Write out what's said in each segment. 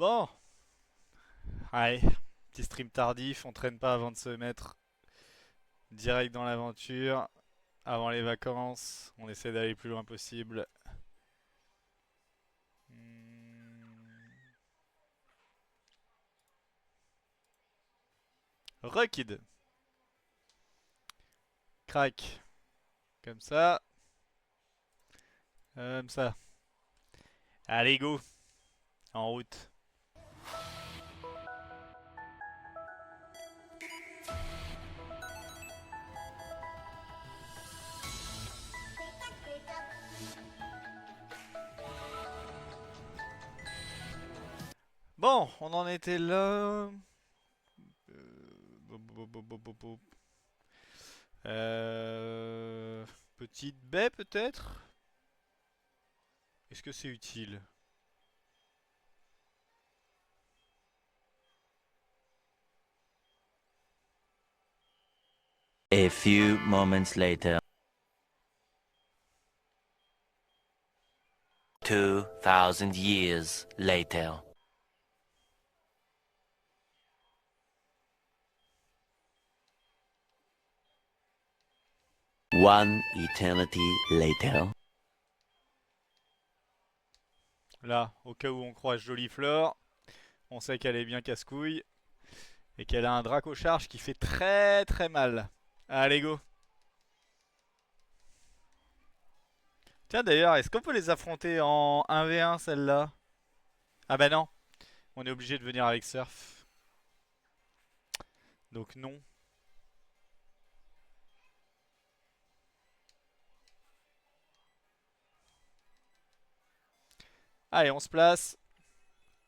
Bon, allez, petit stream tardif, on traîne pas avant de se mettre direct dans l'aventure, avant les vacances, on essaie d'aller le plus loin possible. Hmm. Rekid, crac, comme ça. Allez go, en route. Bon, on en était là. Bop, bop, bop, bop, bop, bop. Euh, Petite baie peut-être? Est-ce que c'est utile? A few moments later. 2,000 years later. One eternity later. Là, au cas où on croise Jolie Fleur, on sait qu'elle est bien casse-couille et qu'elle a un Draco Charge qui fait très très mal. Allez go. Tiens d'ailleurs, est-ce qu'on peut les affronter en 1v1 celle-là? Ah bah non, on est obligé de venir avec Surf. Donc non. Allez, on se place.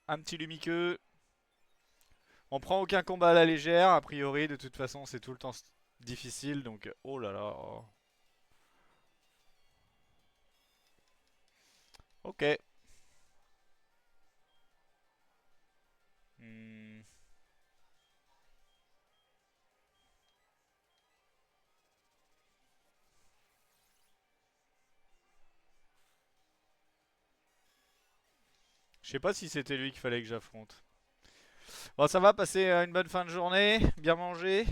Un petit Lumiqueux. On prend aucun combat à la légère, a priori, de toute façon c'est tout le temps difficile, donc oh là là. Ok. Hmm. Je sais pas si c'était lui qu'il fallait que j'affronte. Bon, ça va, passer une bonne fin de journée, bien manger.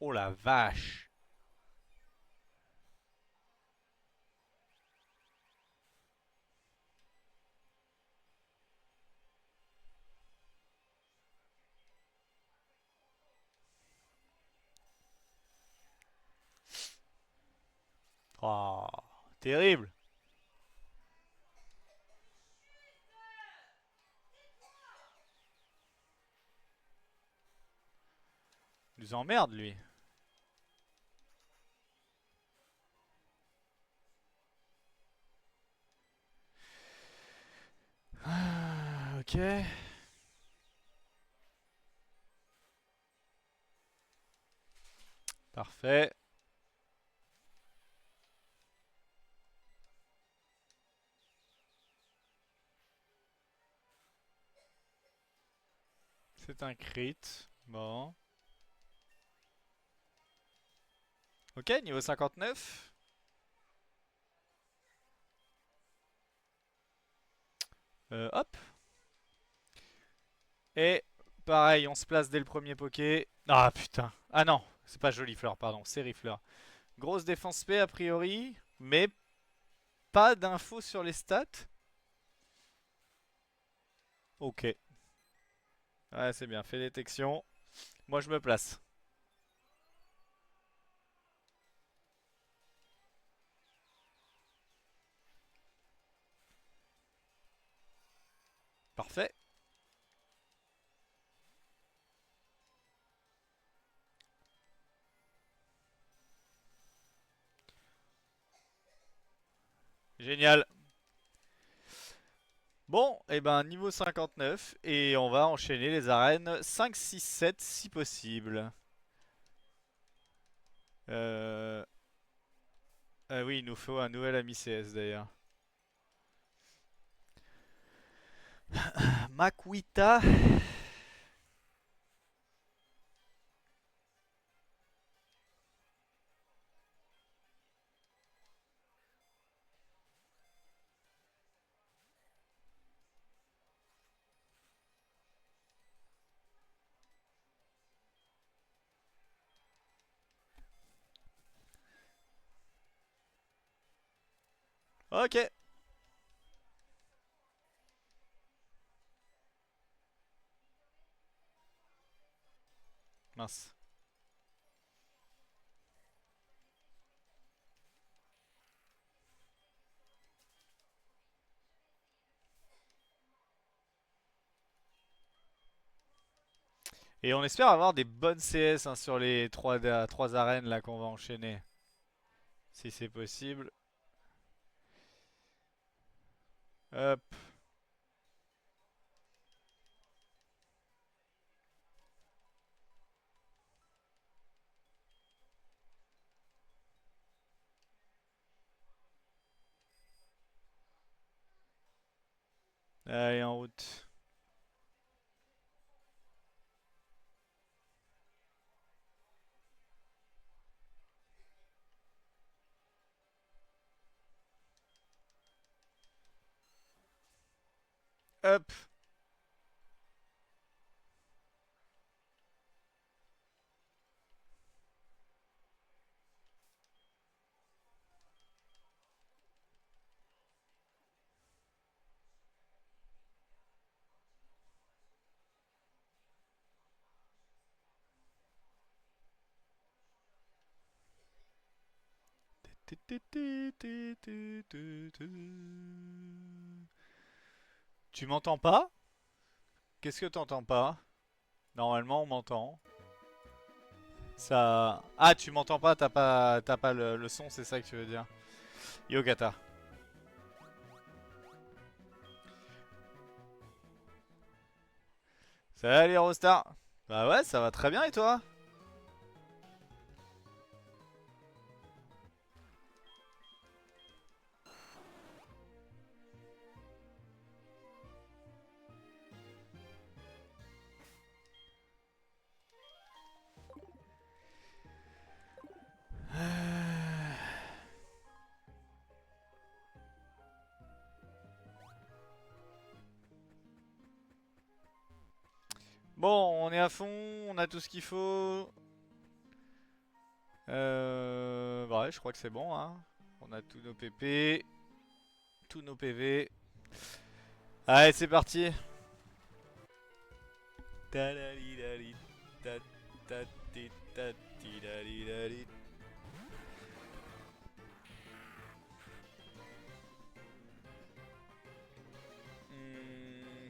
Oh la vache. Oh, terrible. Il nous emmerde lui. Ah, ok. Parfait. C'est un crit. Bon. Ok, niveau 59. Hop. Et pareil, on se place dès le premier poké. Ah putain. Ah non, c'est pas Jolie Fleur, pardon, c'est Rifleur. Grosse défense P a priori, mais pas d'infos sur les stats. Ok. Ouais, c'est bien, fait détection. Moi je me place. Parfait. Génial. Bon, et ben niveau 59, et on va enchaîner les arènes 5, 6, 7 si possible. Euh... oui, il nous faut un nouvel ami CS d'ailleurs. Makuita. Ok. Mince. Et on espère avoir des bonnes CS hein, sur les 3 arènes là qu'on va enchaîner. Si c'est possible. Hop. Allez, en route. Hop. Tu m'entends pas? Qu'est-ce que t'entends pas? Normalement, on m'entend. Ça. Ah, tu m'entends pas, t'as pas le son, c'est ça que tu veux dire. Yogata. Salut Rostar. Bah ouais, ça va très bien et toi? Bon, on est à fond, on a tout ce qu'il faut. Bah ouais, je crois que c'est bon, hein. On a tous nos PP, tous nos PV. Allez, c'est parti. Tadalidali, tatitatidatidalidali.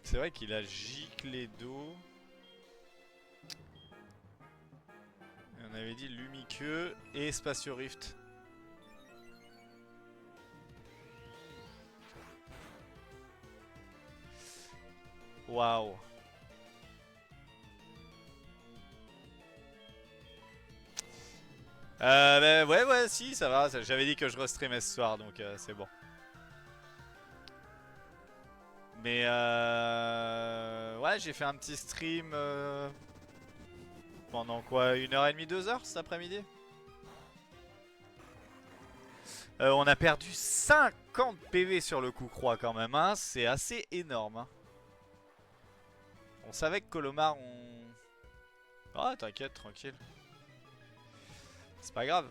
C'est vrai qu'il a giclé d'eau. On avait dit Lumiqueux et Spatio Rift. Waouh. Bah, ouais, si, ça va. J'avais dit que je restreamais ce soir, donc c'est bon. Mais ouais, j'ai fait un petit stream pendant quoi, 1h30, 2 heures cet après-midi. On a perdu 50 PV sur le coup croix quand même, hein. C'est assez énorme. Hein. On savait que Colomar, on... Ah, t'inquiète, tranquille. C'est pas grave.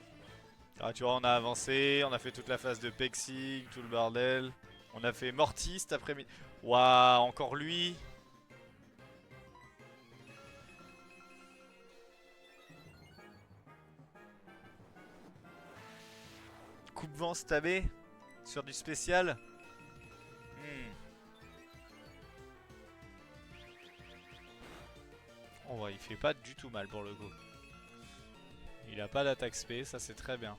Ah, tu vois, on a avancé, on a fait toute la phase de Pexing, tout le bordel. On a fait Morty cet après-midi. Waouh, encore lui. Coupe-vent stabé sur du spécial. Hmm. Oh, ouais, il fait pas du tout mal pour le coup. Il a pas d'attaque spé, ça c'est très bien.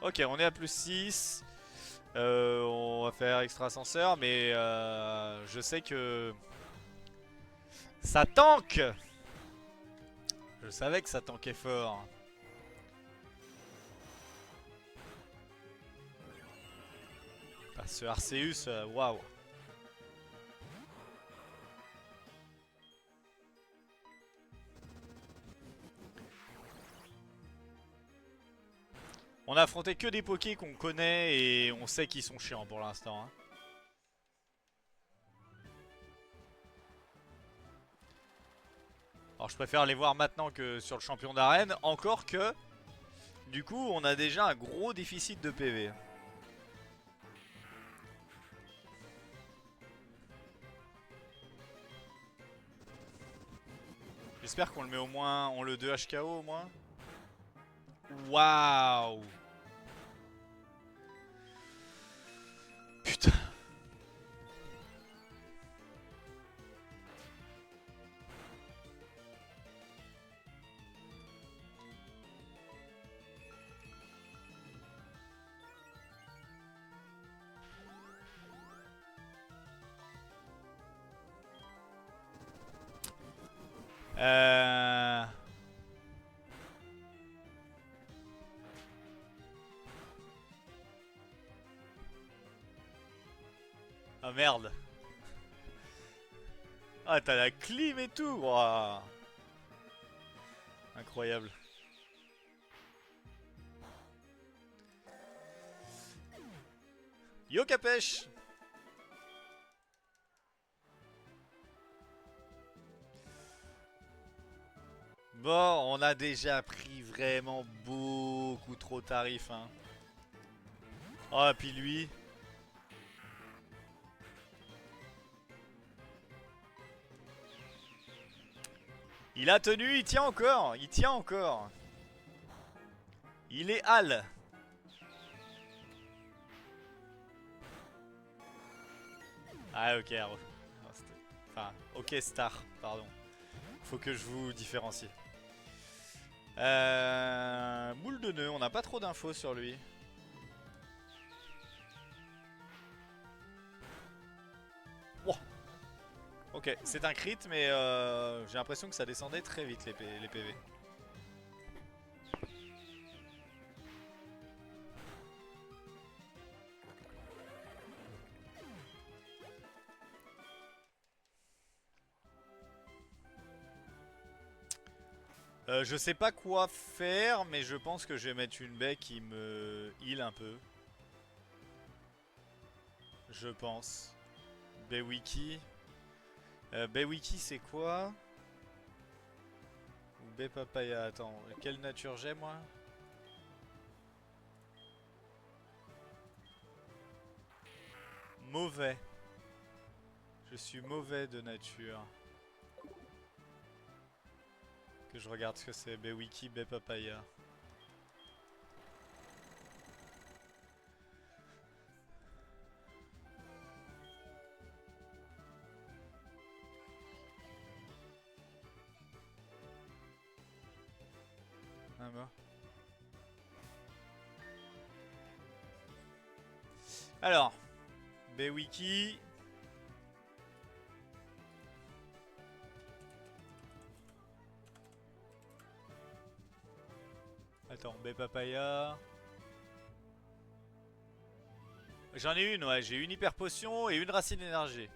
Ok, on est à plus 6. On va faire extra ascenseur, mais je sais que ça tank. Je savais que ça tankait fort. Ah, ce Arceus, waouh. On a affronté que des pokés qu'on connaît et on sait qu'ils sont chiants pour l'instant. Hein. Alors je préfère les voir maintenant que sur le champion d'arène. Encore que Du coup, on a déjà un gros déficit de PV. J'espère qu'on le met au moins, on le 2 HKO au moins. Waouh! Putain. Euh... Ah merde. Ah t'as la clim et tout. Waouh. Incroyable. Yo Capèche. Bon, on a déjà pris vraiment beaucoup trop de tarifs, hein. Oh, et puis lui. Il a tenu, il tient encore. Il tient encore. Il est Hal. Ah, ok. Enfin, ok, Star, pardon. Faut que je vous différencie. Boule de nœud, on n'a pas trop d'infos sur lui. Wow. Ok, c'est un crit, mais j'ai l'impression que ça descendait très vite les PV. Je sais pas quoi faire, mais je pense que je vais mettre une baie qui me heal un peu. Je pense. Baie wiki. Baie wiki c'est quoi? Ou baie papaya, attends, quelle nature j'ai moi? Mauvais. Je suis mauvais de nature. Que je regarde ce que c'est. Baie wiki, baie papaya. Ah bah. Alors, baie wiki. Attends, baie papaya. J'en ai une, ouais, j'ai une hyper potion et une racine énergie.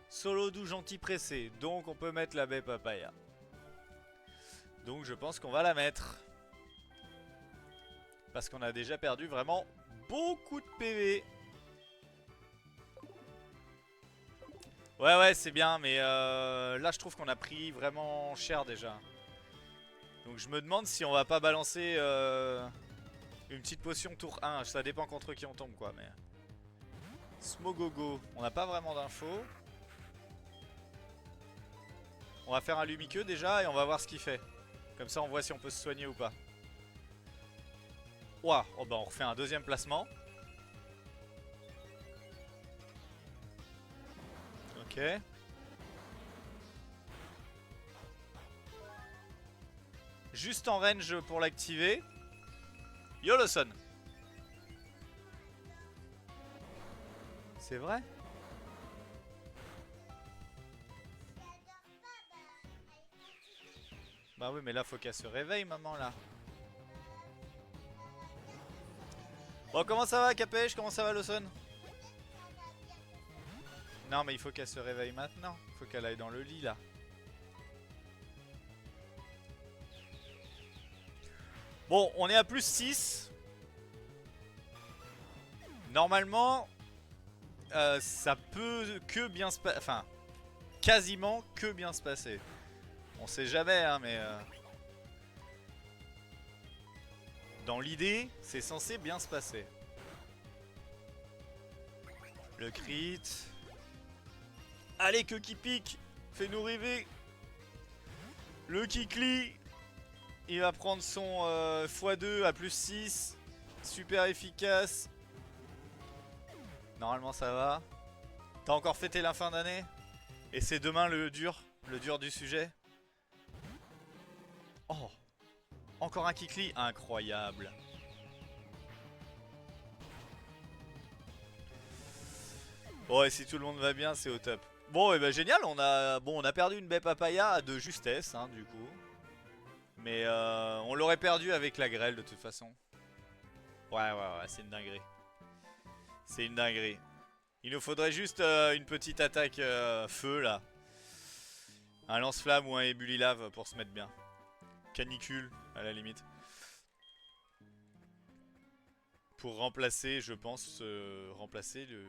Solo doux gentil pressé, donc on peut mettre la baie papaya. Donc je pense qu'on va la mettre. Parce qu'on a déjà perdu vraiment beaucoup de PV. Ouais, c'est bien, mais là je trouve qu'on a pris vraiment cher déjà. Donc je me demande si on va pas balancer une petite potion tour 1. Ça dépend contre qui on tombe quoi. Mais Smogogo, on n'a pas vraiment d'infos. On va faire un lumiqueux déjà et on va voir ce qu'il fait. Comme ça on voit si on peut se soigner ou pas. Ouah, oh bah on refait un deuxième placement. Ok. Juste en range pour l'activer. Yoloson. C'est vrai? Bah oui mais là faut qu'elle se réveille maman là. Bon comment ça va Capèche? Comment ça va Lawson? Non mais il faut qu'elle se réveille maintenant. Il faut qu'elle aille dans le lit là. Bon on est à plus 6. Normalement ça peut que bien se passer. Enfin quasiment que bien se passer. On sait jamais hein mais Dans l'idée, c'est censé bien se passer. Le crit. Allez, que qui pique. Fais-nous rêver. Le Kikli. Il va prendre son x2 à plus 6. Super efficace. Normalement ça va. T'as encore fêté la fin d'année? Et c'est demain le dur du sujet. Oh. Encore un Kikli. Incroyable. Bon, et si tout le monde va bien, c'est au top. Bon, et ben génial, on a perdu une baie papaya de justesse, hein, du coup. Mais on l'aurait perdu avec la grêle de toute façon. Ouais, c'est une dinguerie. C'est une dinguerie. Il nous faudrait juste une petite attaque feu là. Un lance-flamme ou un ébulilave pour se mettre bien. Canicule à la limite. Pour remplacer, je pense, remplacer le...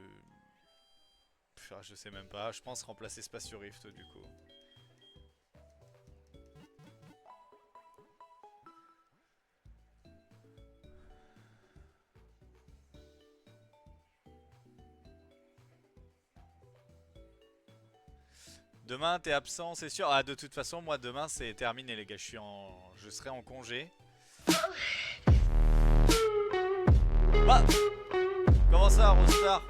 Enfin, je sais même pas, je pense remplacer Spatio Rift du coup. Demain t'es absent c'est sûr. Ah de toute façon moi demain c'est terminé les gars, je serai en congé. Ah, comment ça Rostar?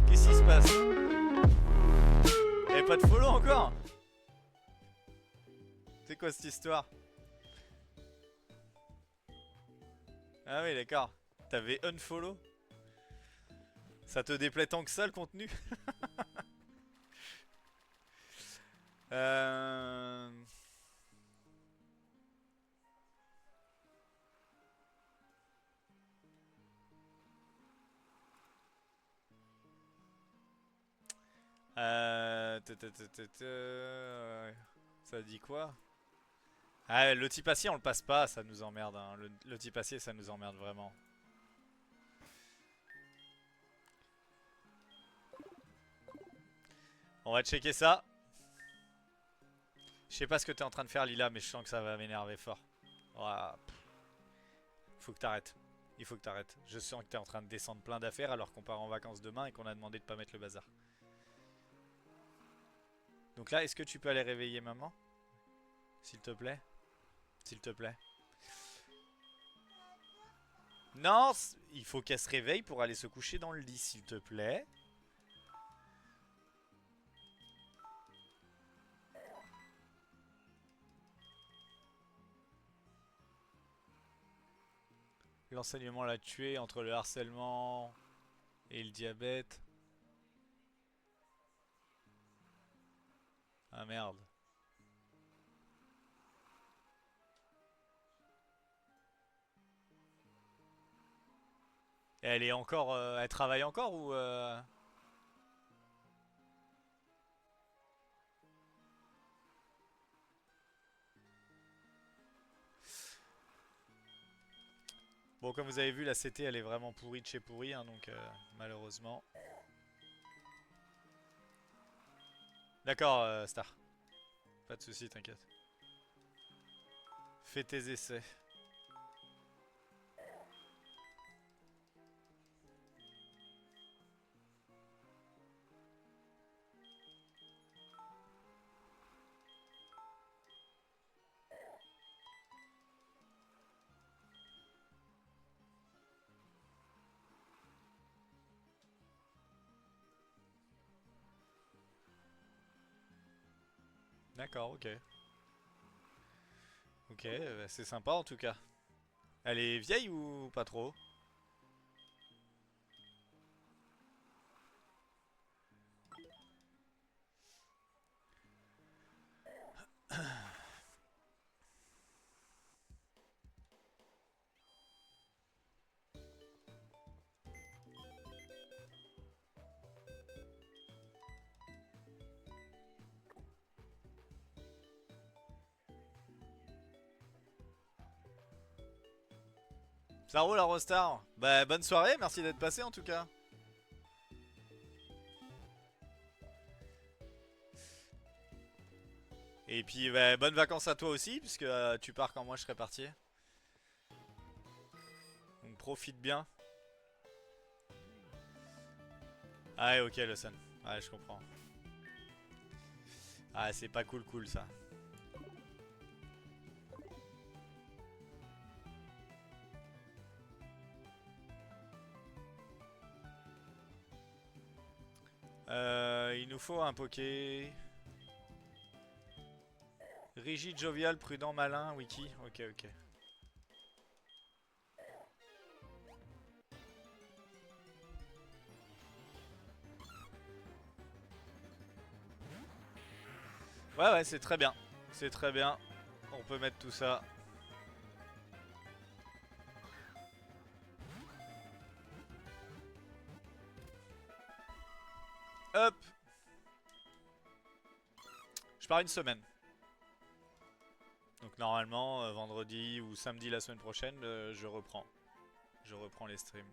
Qu'est-ce qui se passe? Y'avait pas de follow encore? C'est quoi cette histoire? Ah oui d'accord. T'avais unfollow? Ça te déplaît tant que ça le contenu? euh... Ça dit quoi? Ah, le type acier on le passe pas, ça nous emmerde. Hein. Le type acier ça nous emmerde vraiment. On va checker ça. Je sais pas ce que t'es en train de faire Lila, mais je sens que ça va m'énerver fort. Ouah, faut que t'arrêtes. Il faut que t'arrêtes. Je sens que t'es en train de descendre plein d'affaires alors qu'on part en vacances demain et qu'on a demandé de pas mettre le bazar. Donc là, est-ce que tu peux aller réveiller maman? S'il te plaît? S'il te plaît. Non, il faut qu'elle se réveille pour aller se coucher dans le lit, s'il te plaît. L'enseignement l'a tué entre le harcèlement et le diabète. Ah merde. Et elle est encore... elle travaille encore ou... Bon, comme vous avez vu, la CT elle est vraiment pourrie de chez pourrie, hein, donc malheureusement. D'accord, Star. Pas de soucis, t'inquiète. Fais tes essais. D'accord, ok. Ok, bah, c'est sympa en tout cas. Elle est vieille ou pas trop? Ça roule la Rostar. Bah bonne soirée, merci d'être passé en tout cas. Et puis bah, bonnes vacances à toi aussi, puisque tu pars quand moi je serai parti. profite bien. Ah ouais, ok, le sun. Ouais, je comprends. Ah, c'est pas cool ça. Il nous faut un poké. Rigide, jovial, prudent, malin, wiki. Ok, ok. Ouais, ouais, c'est très bien. C'est très bien. On peut mettre tout ça. Hop. Je pars une semaine. Donc normalement, vendredi ou samedi la semaine prochaine, je reprends. Je reprends les streams.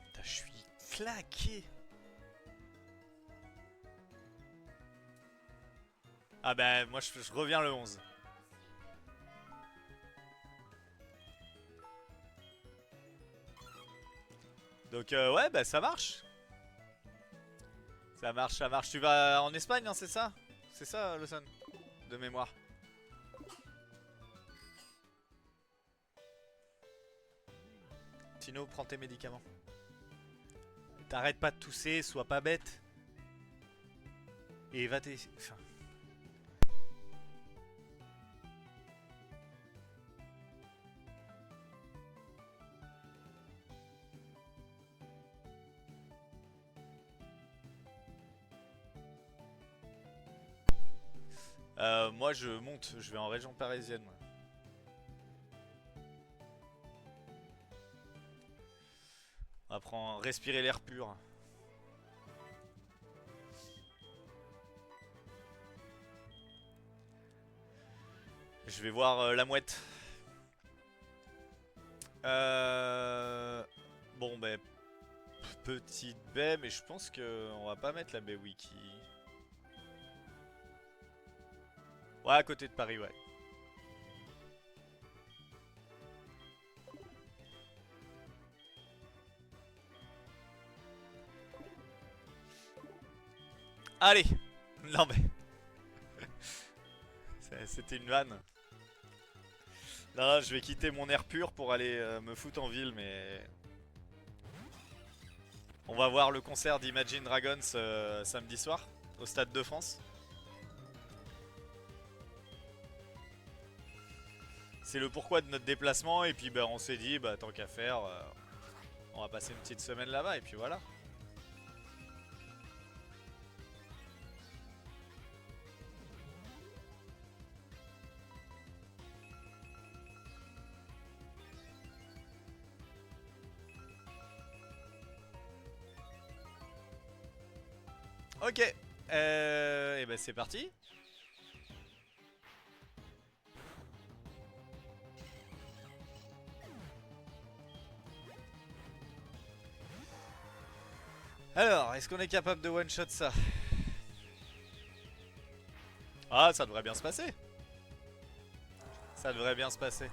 Putain, je suis claqué. Ah bah moi je reviens le 11. Donc ouais bah ça marche. Ça marche, ça marche. Tu vas en Espagne, non, c'est ça? C'est ça, Lawson? De mémoire. Tino, prends tes médicaments. T'arrêtes pas de tousser, sois pas bête. Et va tes... Enfin... moi je monte, je vais en région parisienne. Moi. On va prendre, respirer l'air pur. Je vais voir la mouette. Bon ben, petite baie, mais je pense que on va pas mettre la baie wiki. Ouais, à côté de Paris, ouais. Allez. Non mais... C'était une vanne. Non, je vais quitter mon air pur pour aller me foutre en ville, mais... On va voir le concert d'Imagine Dragons samedi soir, au Stade de France. C'est le pourquoi de notre déplacement, et puis bah, on s'est dit, bah, tant qu'à faire, on va passer une petite semaine là-bas, et puis voilà. Ok, et ben c'est parti. Alors, est-ce qu'on est capable de one-shot ça? Ah, ça devrait bien se passer. Ça devrait bien se passer.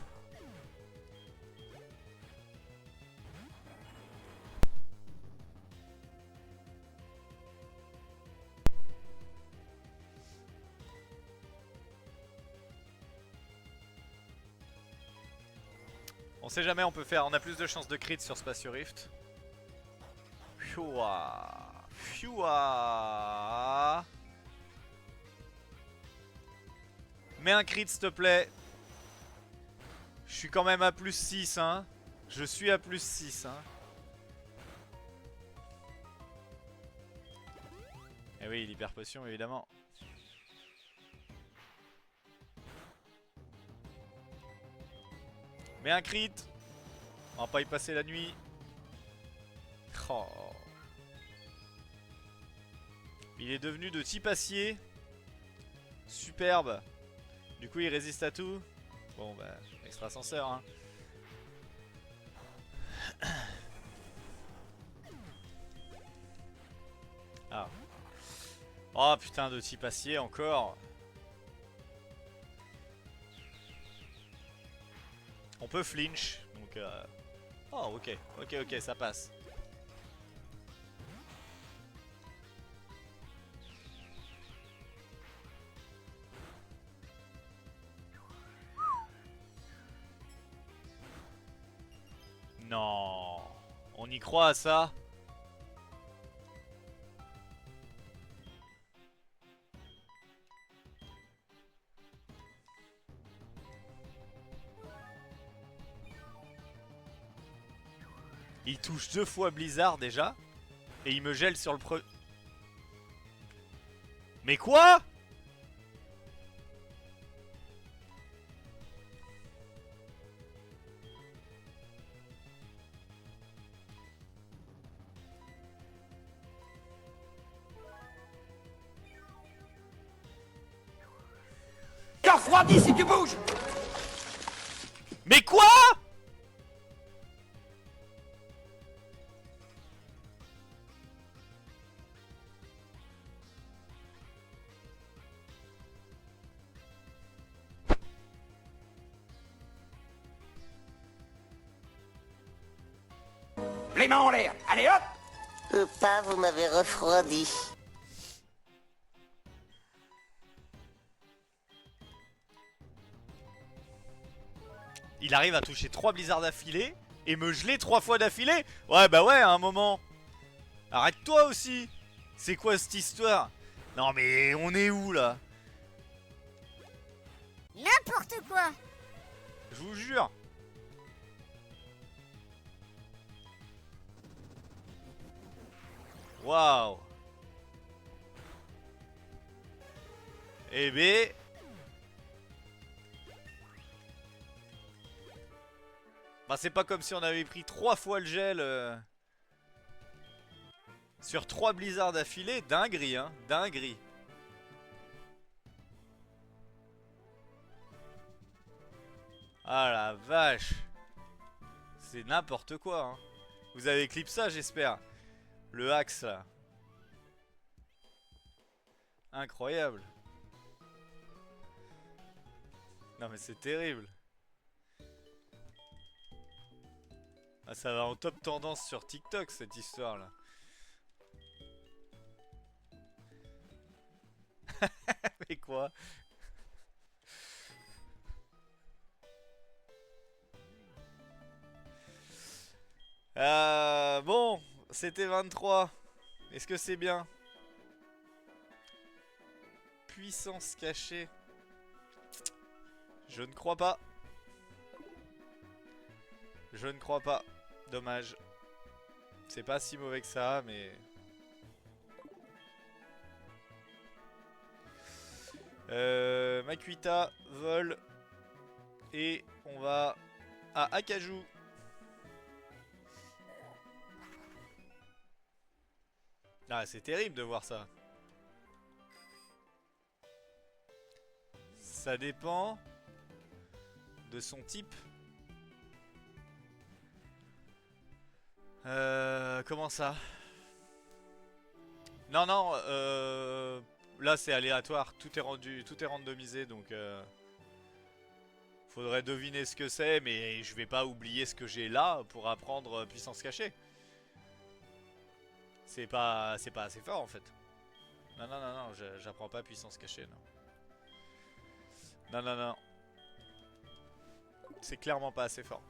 On sait jamais, on peut faire, on a plus de chances de crit sur Spatio Rift. Fioua. Fioua. Mets un crit s'il te plaît. Je suis quand même à plus 6 hein. Je suis à plus 6 hein. Eh oui, l'hyper potion évidemment. Mets un crit. On va pas y passer la nuit. Oh. Il est devenu de type acier. Superbe. Du coup il résiste à tout. Bon bah extra ascenseur hein. Ah. Oh putain de type acier encore. On peut flinch. Donc oh ok. Ok ça passe. Non. On y croit à ça? Il touche 2 fois Blizzard déjà. Et il me gèle sur le pre... Mais quoi? T'es refroidi si tu bouges! Mais quoi? Les mains en l'air! Allez hop! Pas, vous m'avez refroidi. Il arrive à toucher 3 blizzards d'affilée et me geler 3 fois d'affilée. Ouais bah ouais à un moment. Arrête-toi aussi. C'est quoi cette histoire? Non mais on est où là? N'importe quoi. Je vous jure. Waouh. Eh ben... Bah c'est pas comme si on avait pris 3 fois le gel sur 3 blizzards d'affilée. Dinguerie hein, dinguerie. Ah la vache. C'est n'importe quoi hein. Vous avez clip ça j'espère. Le axe là. Incroyable. Non mais c'est terrible. Ah, ça va en top tendance sur TikTok cette histoire là. Mais quoi? Bon, c'était 23. Est-ce que c'est bien? Puissance cachée. Je ne crois pas. Je ne crois pas. Dommage. C'est pas si mauvais que ça, mais... Makuita, vol. Et on va à Akaju. Ah, c'est terrible de voir ça. Ça dépend de son type. Comment ça? Non, non, là c'est aléatoire. Tout est randomisé, donc faudrait deviner ce que c'est, mais je vais pas oublier ce que j'ai là pour apprendre puissance cachée. C'est pas assez fort en fait. Non, non, non, non, j'apprends pas puissance cachée, non. Non, non, non. C'est clairement pas assez fort.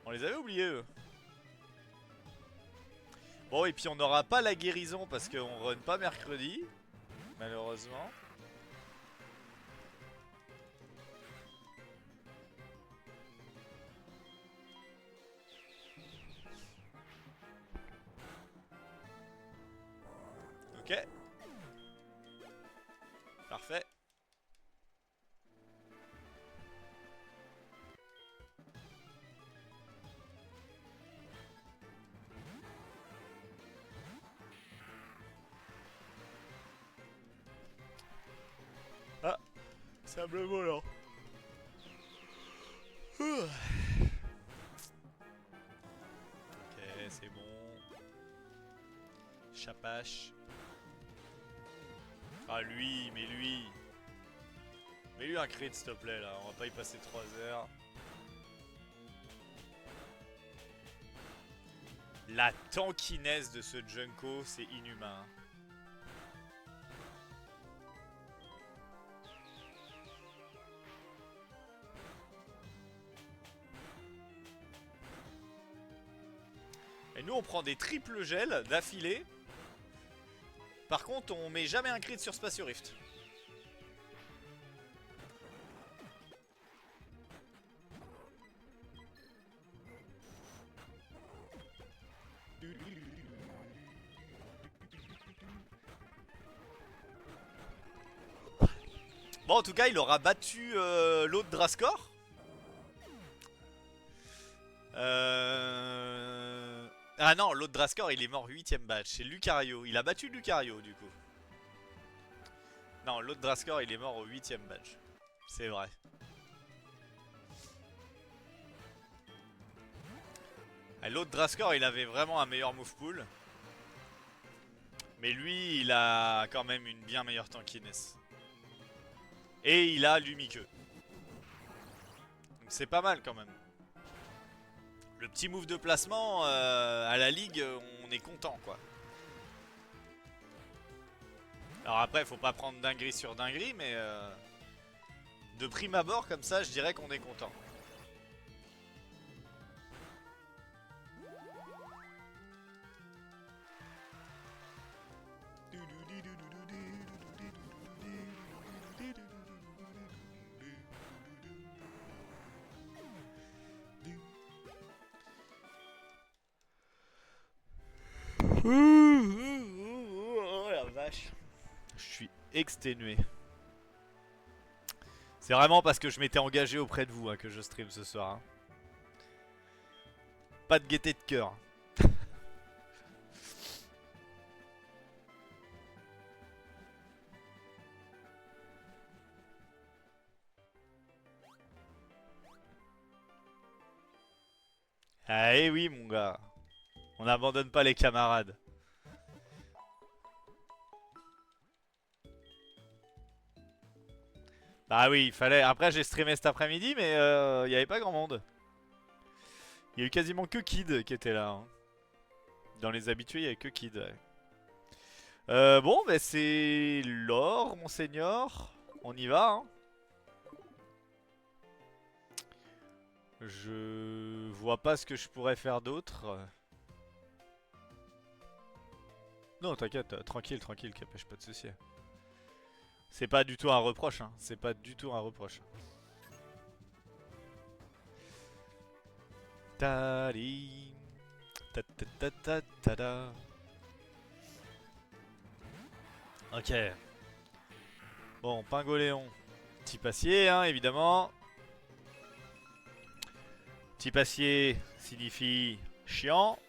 On les avait oubliés eux. Bon et puis on n'aura pas la guérison parce qu'on run pas mercredi. Malheureusement. Ok. Parfait. Sable volant. Ok, c'est bon. Chapache. Ah lui, mais lui. Mets-lui un crit s'il te plaît là, on va pas y passer 3 heures. La tankiness de ce Junko, c'est inhumain. Et nous on prend des triples gels d'affilée. Par contre on met jamais un crit sur Spatio Rift. Bon en tout cas il aura battu l'autre Draskor. Ah non, l'autre Draskor il est mort 8ème batch, c'est Lucario. Il a battu Lucario du coup. Non, l'autre Draskor il est mort au 8ème batch. C'est vrai. L'autre Draskor il avait vraiment un meilleur move pool. Mais lui il a quand même une bien meilleure tankiness. Et il a Lumikeux. Donc c'est pas mal quand même. Le petit move de placement à la ligue, on est content quoi. Alors après, faut pas prendre dinguerie sur dinguerie, mais de prime abord comme ça, je dirais qu'on est content. Oh la vache. Je suis exténué. C'est vraiment parce que je m'étais engagé auprès de vous que je stream ce soir. Hein. Pas de gaieté de cœur. Ah eh oui mon gars. On n'abandonne pas les camarades. Bah oui, il fallait. Après, j'ai streamé cet après-midi, mais il n'y avait pas grand monde. Il y a eu quasiment que Kid qui était là. Hein. Dans les habitués, il n'y avait que Kid. Ouais. Bon, bah c'est l'or, monseigneur. On y va. Hein. Je vois pas ce que je pourrais faire d'autre. Non, t'inquiète, tranquille, tranquille, Capèche, pas de soucis. C'est pas du tout un reproche, hein. C'est pas du tout un reproche. Tali. Ta ta ta ta ta ta. Ok. Bon, Pingoléon. Petit passier, hein, évidemment. Petit passier signifie chiant.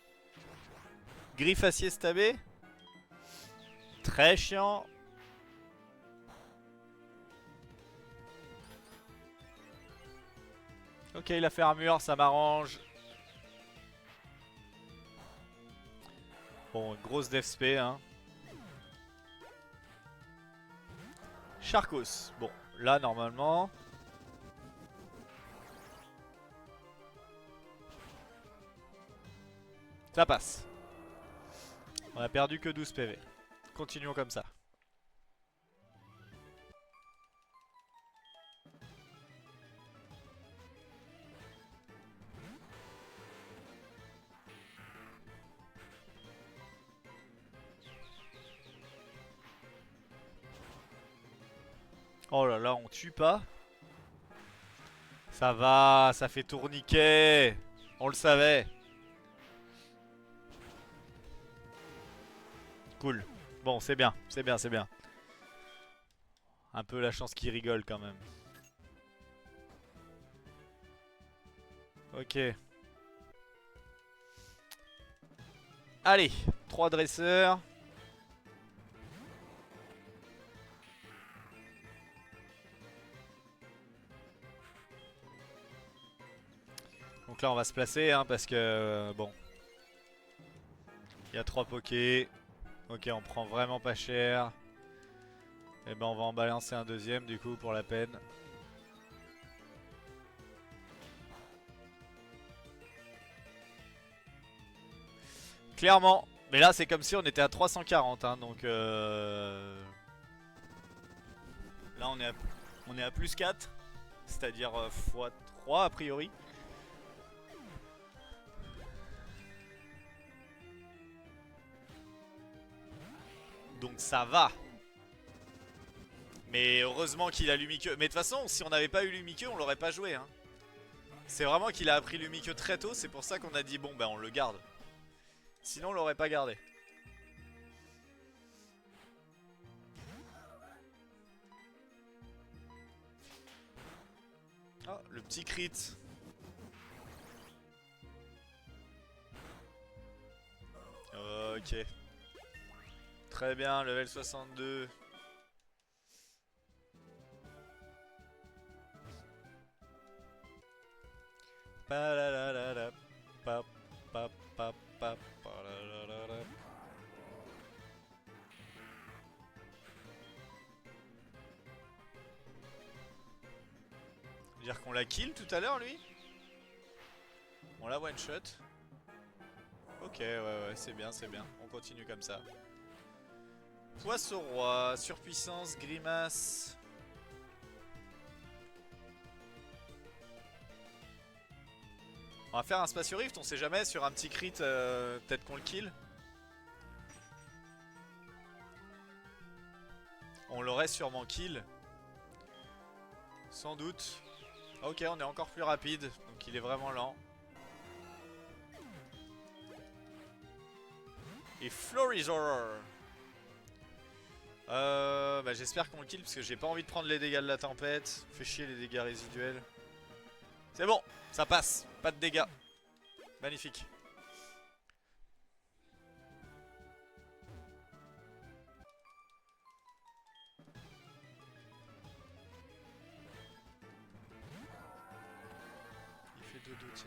Griffacier stabé. Très chiant. Ok, il a fait armure, ça m'arrange. Bon, grosse DFSP, hein. Charcos. Bon, là, normalement... ça passe. On a perdu que 12 PV. Continuons comme ça. Oh là là, on tue pas. Ça va, ça fait tourniquet. On le savait. Cool. Bon, c'est bien, c'est bien, c'est bien. Un peu la chance qui rigole quand même. Ok. Allez, 3 dresseurs. Donc là on va se placer hein, parce que bon. Il y a 3 pokés. Ok, on prend vraiment pas cher. Et ben on va en balancer un deuxième du coup pour la peine. Clairement. Mais là c'est comme si on était à 340 hein, donc là on est à plus 4. C'est-à-dire x3 a priori. Donc ça va. Mais heureusement qu'il a Lumikeux. Mais de toute façon, si on n'avait pas eu Lumikeux, on l'aurait pas joué. Hein. C'est vraiment qu'il a appris Lumikeux très tôt. C'est pour ça qu'on a dit bon, ben on le garde. Sinon, on l'aurait pas gardé. Oh, le petit crit. Ok. Très bien, level 62. Dire qu'on l'a kill tout à l'heure lui. On l'a one shot. Ok ouais c'est bien. On continue comme ça. Poisson roi, surpuissance, grimace. On va faire un Spatio Rift, on sait jamais, sur un petit crit, peut-être qu'on le kill. On l'aurait sûrement kill. Sans doute. Ok, on est encore plus rapide, donc il est vraiment lent. Et Florizor. Bah j'espère qu'on le kill parce que j'ai pas envie de prendre les dégâts de la tempête. Fait chier les dégâts résiduels. C'est bon, ça passe, pas de dégâts. Magnifique. Il fait dodo, tiens.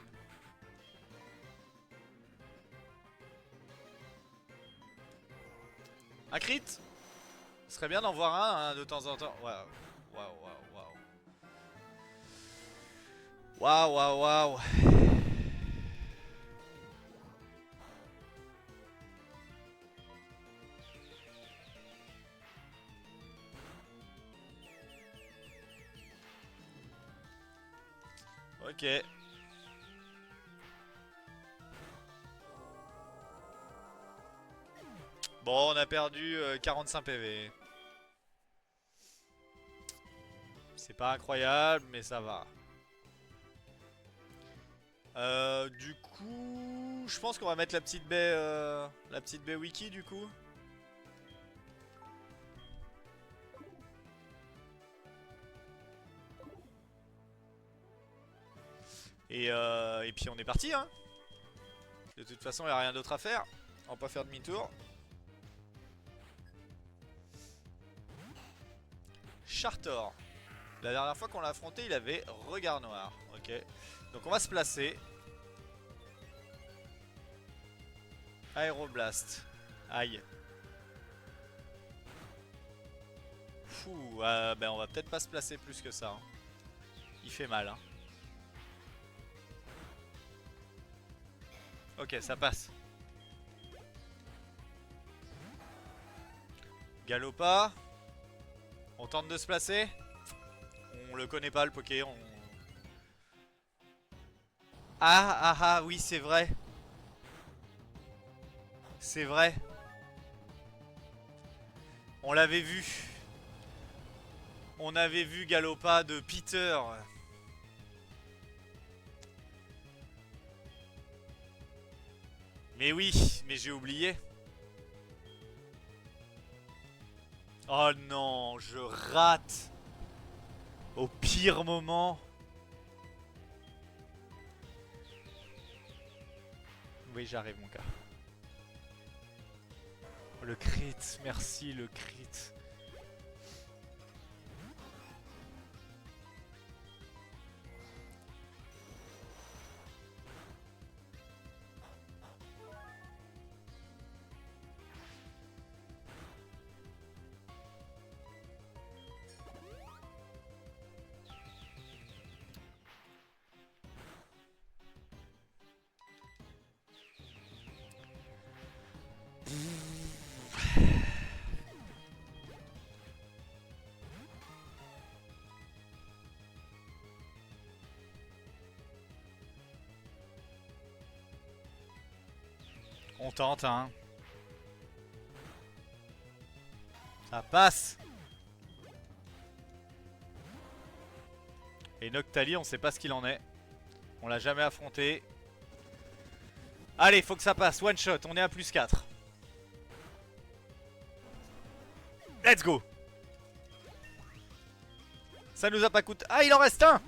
Un crit. Ce serait bien d'en voir un hein, de temps en temps. Waouh. Waouh. Ok. Bon, on a perdu 45 PV. C'est pas incroyable, mais ça va. Du coup, je pense qu'on va mettre la petite baie wiki du coup. Et puis on est parti hein. De toute façon, il n'y a rien d'autre à faire. On va pas faire demi-tour. Chartor. La dernière fois qu'on l'a affronté, il avait regard noir. Ok. Donc on va se placer. Aéroblast. Aïe. Fou. Ben on va peut-être pas se placer plus que ça. Hein. Il fait mal. Hein. Ok, ça passe. Galopa. On tente de se placer. On le connaît pas le Poké. Ah, oui, c'est vrai. C'est vrai. On l'avait vu. On avait vu Galopa de Peter. Mais oui, mais j'ai oublié. Oh non, je rate. Au pire moment. Oui, j'arrive mon gars. Oh, le crit, merci le crit. On tente, hein. Ça passe. Et Noctali, on sait pas ce qu'il en est. On l'a jamais affronté. Allez, faut que ça passe. One shot, on est à plus 4. Let's go. Ça nous a pas coûté... Ah, il en reste un.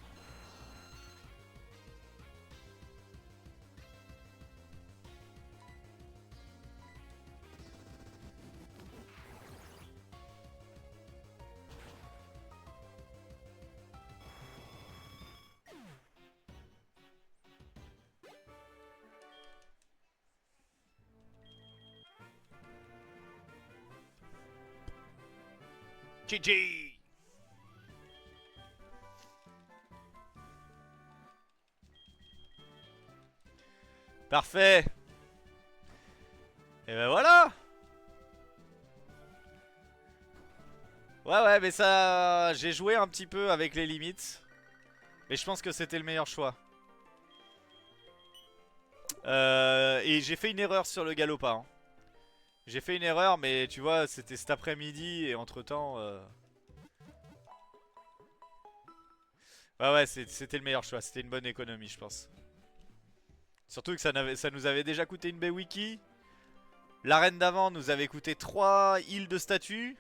GG. Parfait. Et ben voilà. Ouais mais ça... J'ai joué un petit peu avec les limites. Mais je pense que c'était le meilleur choix. Et j'ai fait une erreur sur le galopin. Hein. J'ai fait une erreur mais tu vois c'était cet après-midi et entre temps... Ouais c'était le meilleur choix. C'était une bonne économie je pense. Surtout que ça nous avait déjà coûté une baie wiki. L'arène d'avant nous avait coûté 3 îles de statut.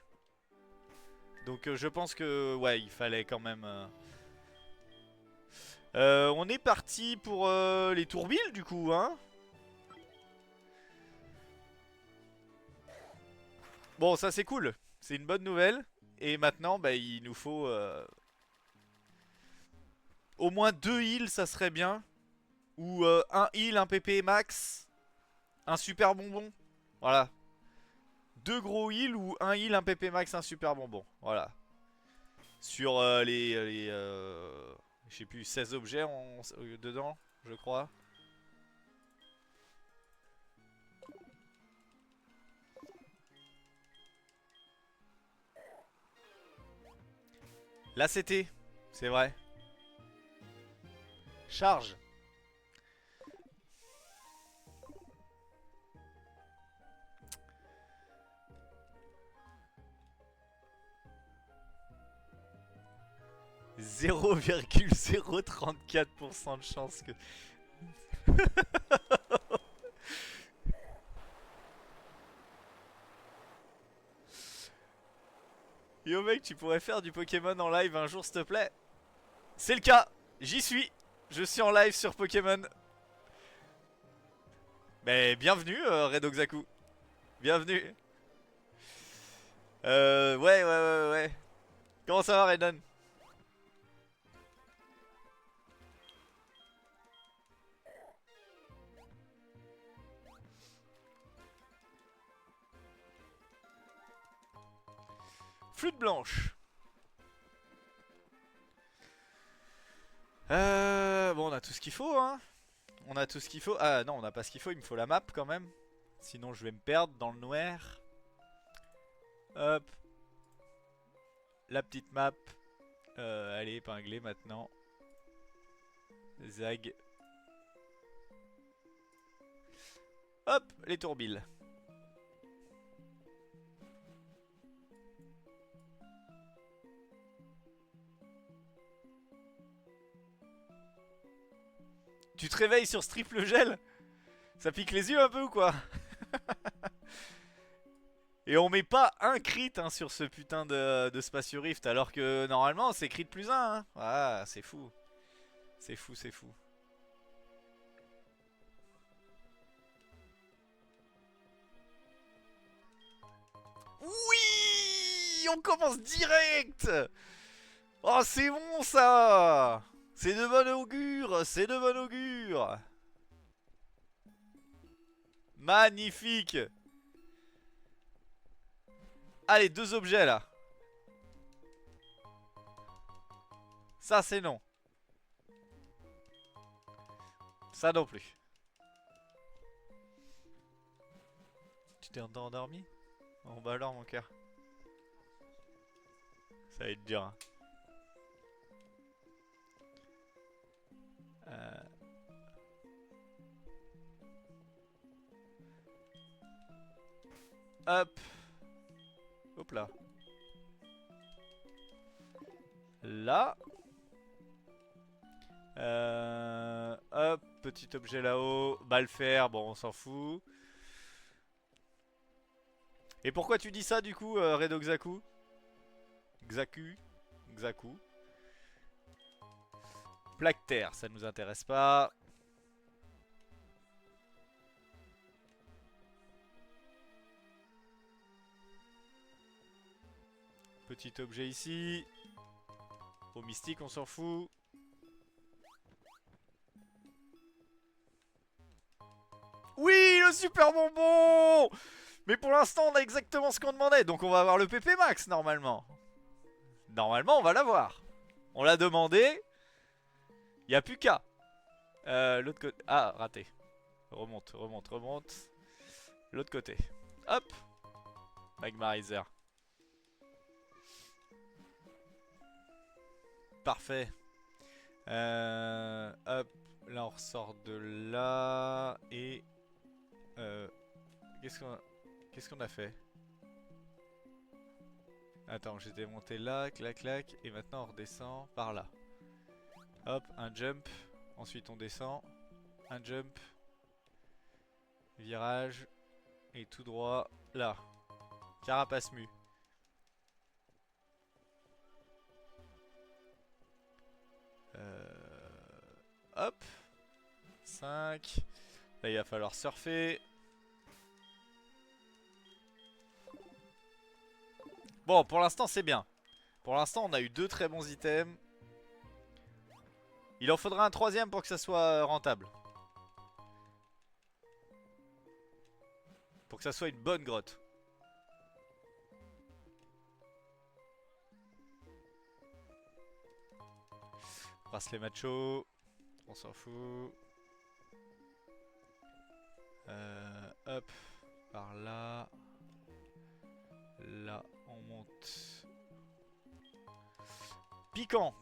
Donc je pense que ouais il fallait quand même... on est parti pour les tourbilles du coup hein. Bon ça c'est cool. C'est une bonne nouvelle. Et maintenant bah, il nous faut au moins 2 heals ça serait bien. Ou un heal, un PP max. Un super bonbon. Voilà. 2 gros heals ou un heal, un PP max, un super bonbon. Voilà. Sur je sais plus, 16 objets dedans, je crois. Là c'était, c'est vrai. Charge. « 0,034% de chance que... » Yo mec, tu pourrais faire du Pokémon en live un jour s'il te plaît? C'est le cas, j'y suis. Je suis en live sur Pokémon. Mais bienvenue Redoxaku. Bienvenue. Ouais. Comment ça va Redon? Flûte blanche. Bon on a tout ce qu'il faut hein. On a tout ce qu'il faut. Ah non on n'a pas ce qu'il faut, il me faut la map quand même. Sinon je vais me perdre dans le noir. Hop. La petite map. Elle est épinglée maintenant. Zag. Hop, les tourbilles. Tu te réveilles sur ce triple gel? Ça pique les yeux un peu ou quoi? Et on met pas un crit hein, sur ce putain de Spatio Rift alors que normalement c'est crit plus 1 hein. Ah c'est fou. C'est fou, c'est fou. Oui, on commence direct. Oh c'est bon ça. C'est de bon augure, c'est de bon augure. Magnifique. Allez, 2 objets là. Ça c'est non. Ça non plus. Tu t'es endormi? Oh bah alors mon cœur. Ça va être dur hein. Hop. Hop là. Là. Hop, petit objet là-haut. Balle fer, bon, on s'en fout. Et pourquoi tu dis ça du coup, Redo Xaku? Xaku. Plaque terre, ça nous intéresse pas. Petit objet ici. Au mystique, on s'en fout. Oui, le super bonbon! Mais pour l'instant, on a exactement ce qu'on demandait. Donc on va avoir le PP Max, normalement. Normalement, on va l'avoir. On l'a demandé. Il n'y a plus qu'à. L'autre côté. Ah, raté. Remonte. L'autre côté. Hop. Magmarizer. Parfait. Hop. Là, on ressort de là. Et... Qu'est-ce qu'on a fait? Attends, j'étais monté là, clac clac, et maintenant on redescend par là. Hop, un jump, ensuite on descend, un jump, virage, et tout droit là. Carapace mu. Hop, 5. Là il va falloir surfer. Bon, pour l'instant, c'est bien. Pour l'instant, on a eu 2 très bons items. Il en faudra un 3ème pour que ça soit rentable. Pour que ça soit une bonne grotte. Bracelet macho. On s'en fout. Hop. Par là. Là, on monte. Piquant.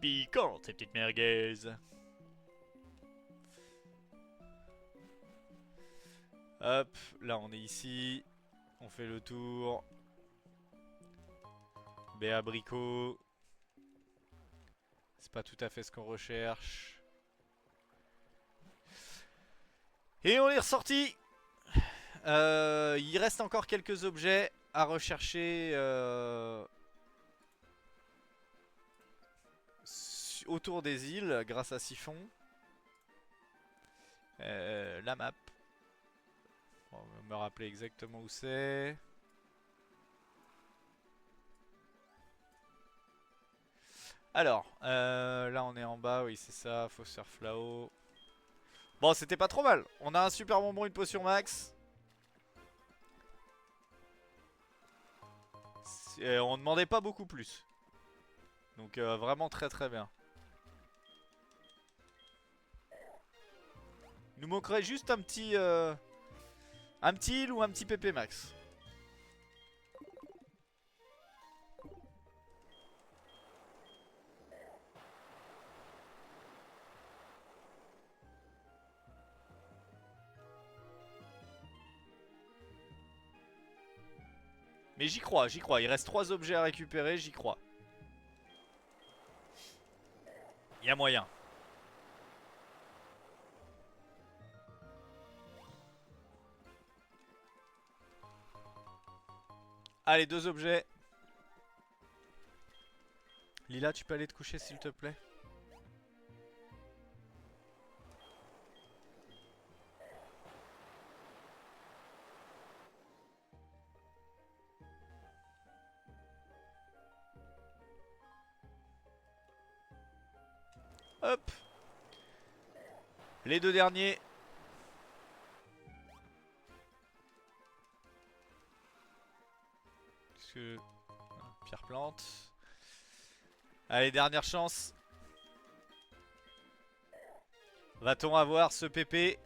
Piquant, ces petites merguez. Hop, là on est ici. On fait le tour. Bé abricot. C'est pas tout à fait ce qu'on recherche. Et on est ressorti. Il reste encore quelques objets à rechercher autour des îles grâce à Siphon. La map. On va me rappeler exactement où c'est. Alors, là on est en bas, oui c'est ça, faut surf là-haut. Bon, c'était pas trop mal. On a un super bonbon, une potion max. On demandait pas beaucoup plus. Donc vraiment très très bien. Il nous manquerait juste un petit heal ou un petit PP max. Mais j'y crois, j'y crois. Il reste 3 objets à récupérer, j'y crois. Il y a moyen. Allez, 2 objets. Lila, tu peux aller te coucher s'il te plaît? Hop. Les 2 derniers. Qu'est-ce que... Pierre plante. Allez, dernière chance. Va-t-on avoir ce PP?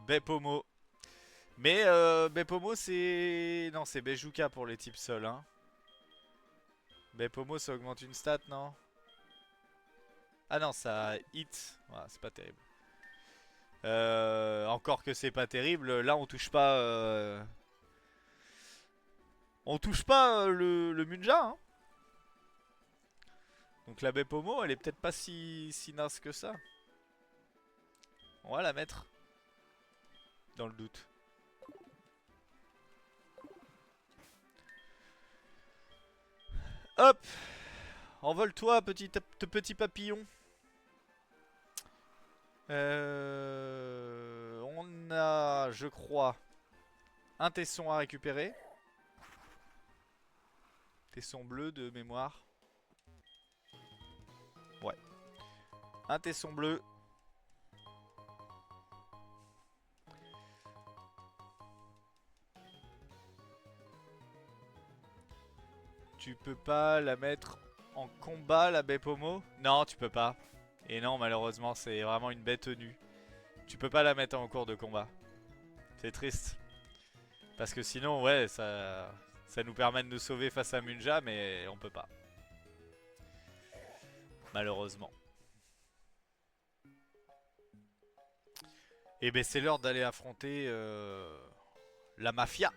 Bepomo. Mais Bepomo c'est... Non, c'est Bejuka pour les types sol, hein. Bepomo ça augmente une stat, non? Ah non, ça hit. Voilà, c'est pas terrible. Encore que c'est pas terrible. Là, on touche pas. On touche pas le Munja. Hein. Donc la Bepomo, elle est peut-être pas si naze que ça. On va la mettre. Dans le doute. Hop! Envole-toi, petit papillon. On a, je crois, un tesson à récupérer. Tesson bleu de mémoire. Ouais. Un tesson bleu. Tu peux pas la mettre en combat, la Bepomo? Non, tu peux pas. Et non, malheureusement, c'est vraiment une bête nue. Tu peux pas la mettre en cours de combat. C'est triste. Parce que sinon, ouais, ça nous permet de nous sauver face à Munja, mais on peut pas. Malheureusement. Et ben c'est l'heure d'aller affronter la mafia.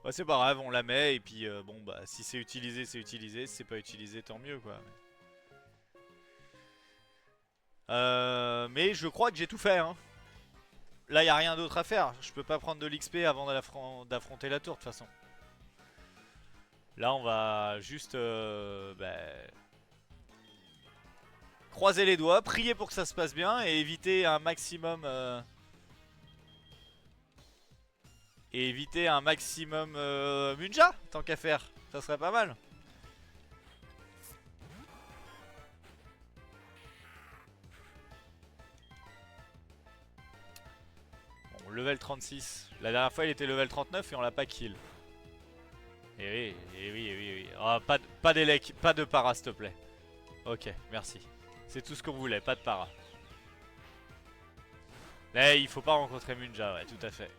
Ouais, c'est pas grave, on la met et puis bon bah si c'est utilisé, c'est utilisé, si c'est pas utilisé, tant mieux quoi. Mais je crois que j'ai tout fait hein. Là y a rien d'autre à faire, je peux pas prendre de l'XP avant d'affronter la tour de toute façon. Là on va juste croiser les doigts, prier pour que ça se passe bien et éviter un maximum Munja, tant qu'à faire, ça serait pas mal. Bon, level 36. La dernière fois il était level 39 et on l'a pas kill. Et oui, et oui, et oui, et oui. Oh, pas d'élec, pas de para s'il te plaît. Ok, merci. C'est tout ce qu'on voulait, pas de para. Là, il faut pas rencontrer Munja, ouais, tout à fait.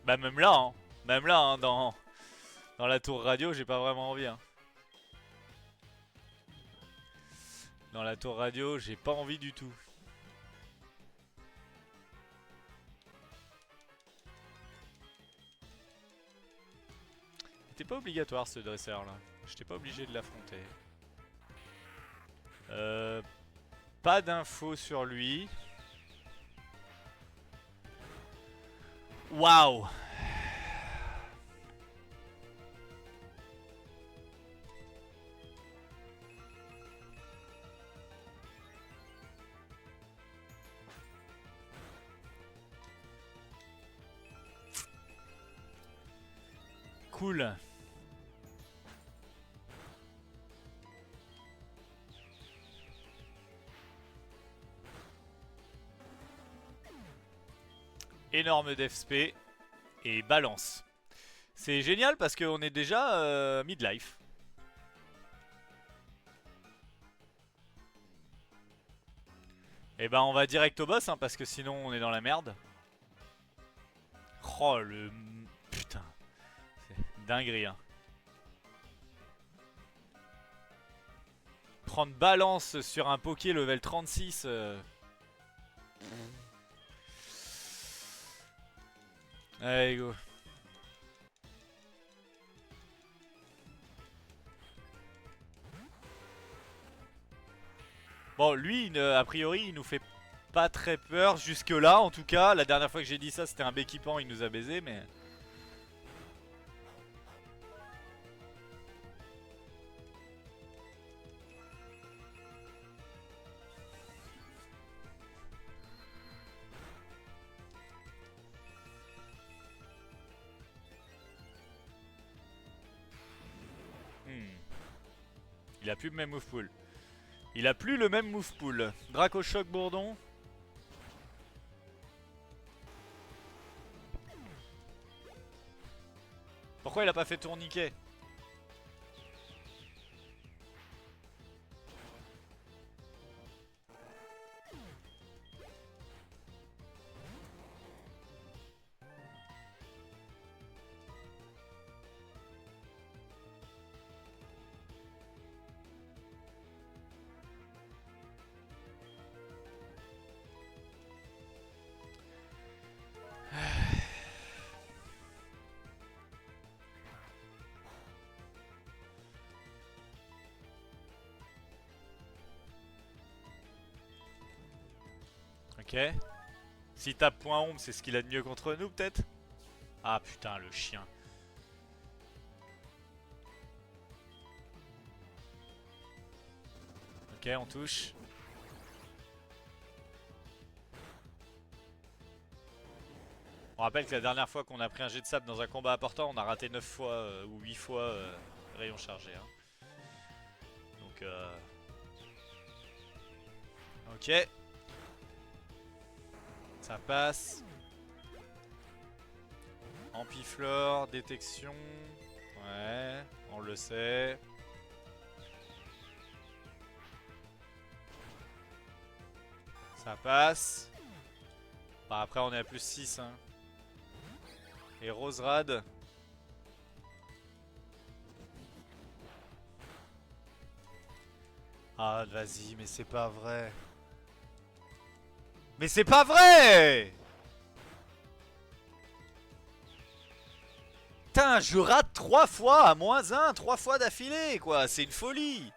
Bah même là, hein, dans la tour radio, j'ai pas vraiment envie. Hein. Dans la tour radio, j'ai pas envie du tout. C'était pas obligatoire ce dresseur là. J'étais pas obligé de l'affronter. Pas d'infos sur lui. Waouh! Cool. Énorme DFSP et balance. C'est génial parce qu'on est déjà midlife. Et ben on va direct au boss hein, parce que sinon on est dans la merde. Oh le... Putain. C'est dinguerie hein. Prendre balance sur un Poké level 36... Allez go. Bon lui a priori il nous fait pas très peur jusque là en tout cas. La dernière fois que j'ai dit ça c'était un béquipant, il nous a baisé mais... Il a plus le même move pool. Il a plus le même move pool. Draco Choc Bourdon. Pourquoi il a pas fait tourniquet? Ok. S'il tape point ombre, c'est ce qu'il a de mieux contre nous, peut-être? Ah putain, le chien. Ok, on touche. On rappelle que la dernière fois qu'on a pris un jet de sable dans un combat important, on a raté 9 fois ou 8 fois rayon chargé. Hein. Donc ok. Ça passe. Ampiflore, détection. Ouais, on le sait. Ça passe. Bah après on est à plus 6 hein. Et Roserad. Ah vas-y mais c'est pas vrai. Mais c'est pas vrai! Putain, je rate 3 fois à -1, 3 fois d'affilée quoi, c'est une folie!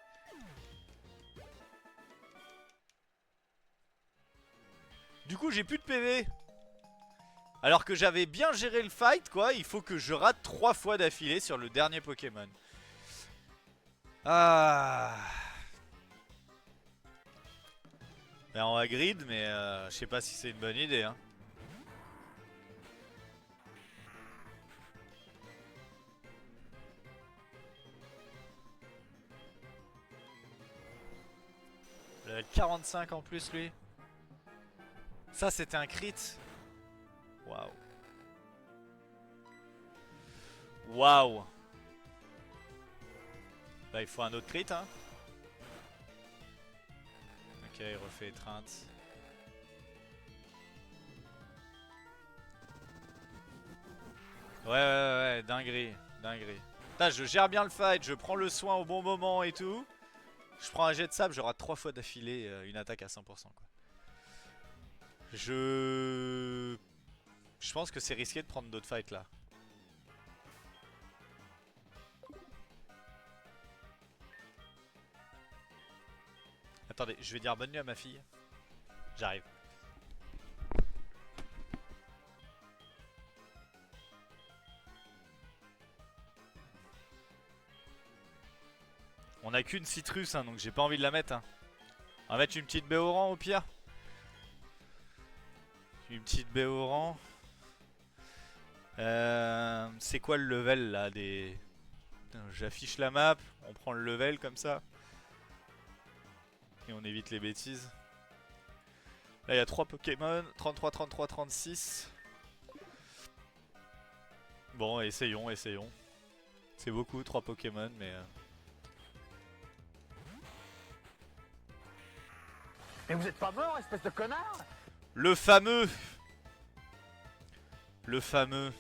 Du coup j'ai plus de PV. Alors que j'avais bien géré le fight quoi, il faut que je rate 3 fois d'affilée sur le dernier Pokémon. Ah. Ben on va grid mais je sais pas si c'est une bonne idée hein. Level 45 en plus lui. Ça c'était un crit. Waouh. Waouh. Bah il faut un autre crit hein. Ok il refait étreinte. Ouais, dinguerie, dinguerie. Putain, je gère bien le fight, je prends le soin au bon moment et tout. Je prends un jet de sable, je rate 3 fois d'affilée une attaque à 100% quoi. Je pense que c'est risqué de prendre d'autres fights là. Attendez, je vais dire bonne nuit à ma fille. J'arrive. On a qu'une citrus hein, donc j'ai pas envie de la mettre hein. On va mettre une petite Béoran au pire. Une petite Béoran. C'est quoi le level là des... J'affiche la map, on prend le level comme ça. Et on évite les bêtises. Là il y a 3 Pokémon, 33, 33, 36. Bon essayons, essayons. C'est beaucoup, 3 Pokémon mais... Mais vous êtes pas mort, espèce de connard! Le fameux. Le fameux.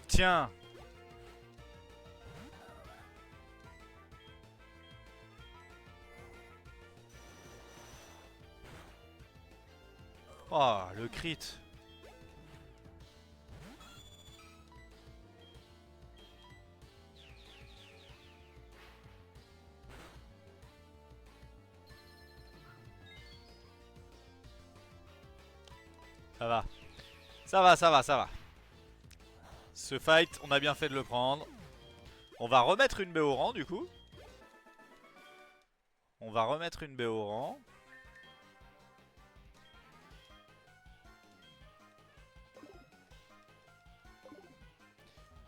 Tiens. Oh, le crit. Ça va. Ça va, ça va, ça va. Ce fight, on a bien fait de le prendre. On va remettre une Béoran du coup. On va remettre une Béoran.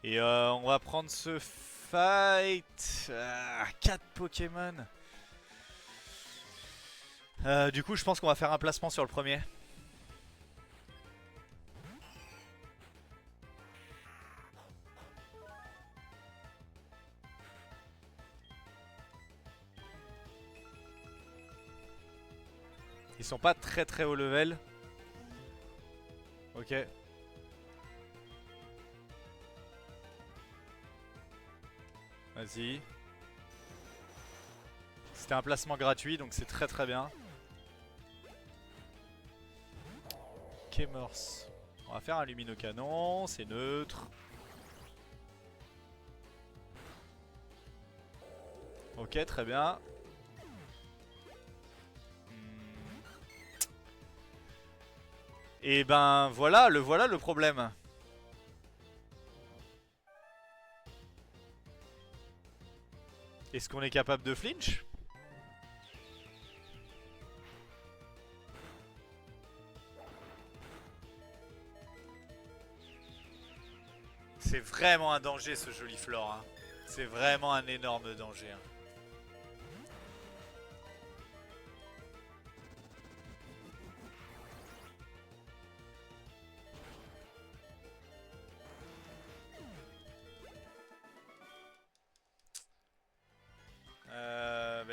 Et on va prendre ce fight. 4 Pokémon. Du coup, je pense qu'on va faire un placement sur le premier. Ils sont pas très haut level. Ok. Vas-y. C'était un placement gratuit, donc c'est très bien. Kemors. On va faire un luminocanon, c'est neutre. Ok, très bien. Et ben voilà le problème. Est-ce qu'on est capable de flinch? C'est vraiment un danger ce joli Flore. Hein. C'est vraiment un énorme danger. Hein.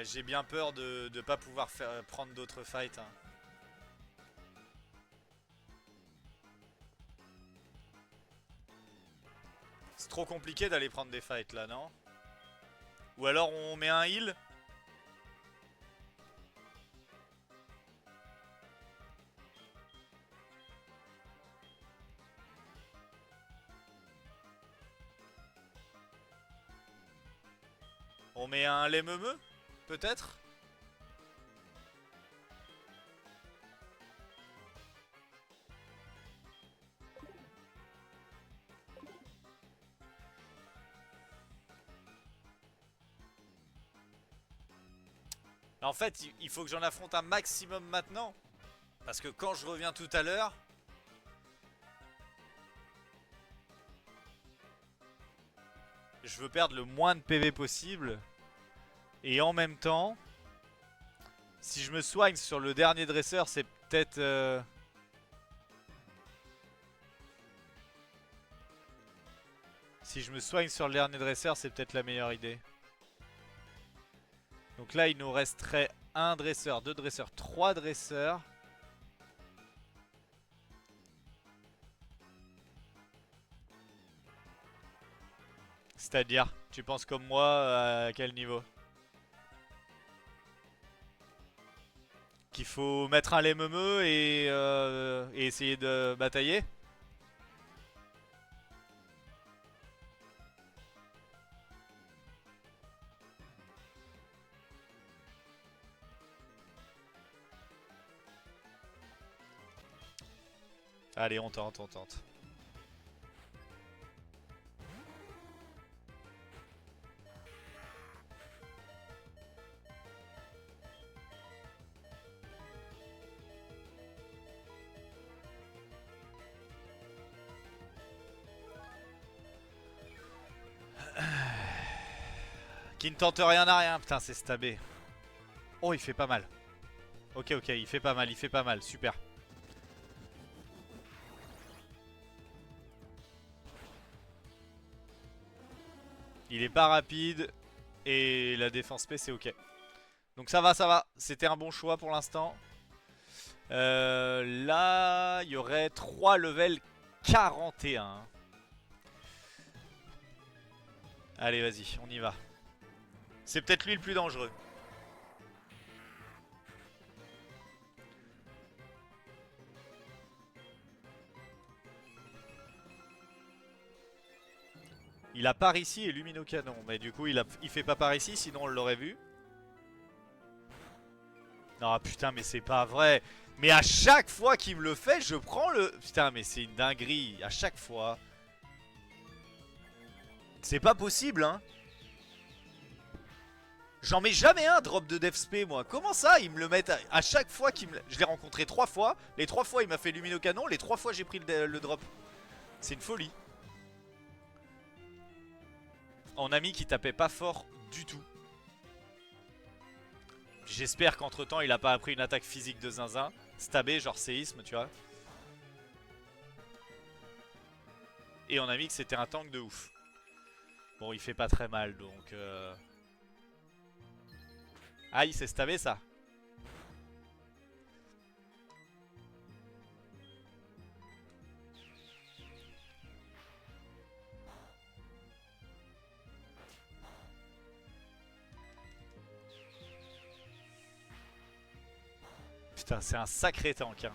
J'ai bien peur de ne pas pouvoir prendre d'autres fights. Hein. C'est trop compliqué d'aller prendre des fights là, non? Ou alors on met un heal? On met un Lememeu? Peut-être? En fait, il faut que j'en affronte un maximum maintenant. Parce que quand je reviens tout à l'heure... Je veux perdre le moins de PV possible. Et en même temps... Si je me soigne sur le dernier dresseur, c'est peut-être... Si je me soigne sur le dernier dresseur, c'est peut-être la meilleure idée. Donc là, il nous resterait un dresseur, deux dresseurs, trois dresseurs. C'est-à-dire, tu penses comme moi, à quel niveau? Qu'il faut mettre un Lememeu et essayer de batailler? Allez, on tente, on tente. Qui ne tente rien à rien, putain, c'est stabé. Oh, il fait pas mal. Ok, il fait pas mal, super. Il est pas rapide et la défense P c'est ok. Donc ça va. C'était un bon choix pour l'instant. Là, il y aurait 3 levels 41. Allez, vas-y, on y va. C'est peut-être lui le plus dangereux. Il a par ici et Luminocanon. Mais du coup, il fait pas par ici, sinon on l'aurait vu. Non, putain, mais c'est pas vrai. Mais à chaque fois qu'il me le fait, je prends le... Putain, mais c'est une dinguerie. À chaque fois. C'est pas possible, hein. J'en mets jamais un drop de DevSP, moi. Comment ça, ils me le mettent à chaque fois qu'il me... Je l'ai rencontré 3 fois. Les 3 fois, il m'a fait Luminocanon. Les 3 fois, j'ai pris le drop. C'est une folie. On a mis qui tapait pas fort du tout. J'espère qu'entre temps il a pas appris une attaque physique de zinzin. Stabé, genre séisme, tu vois. Et on a mis que c'était un tank de ouf. Bon, il fait pas très mal donc. Ah, il s'est stabé ça. Putain, c'est un sacré tank. Hein.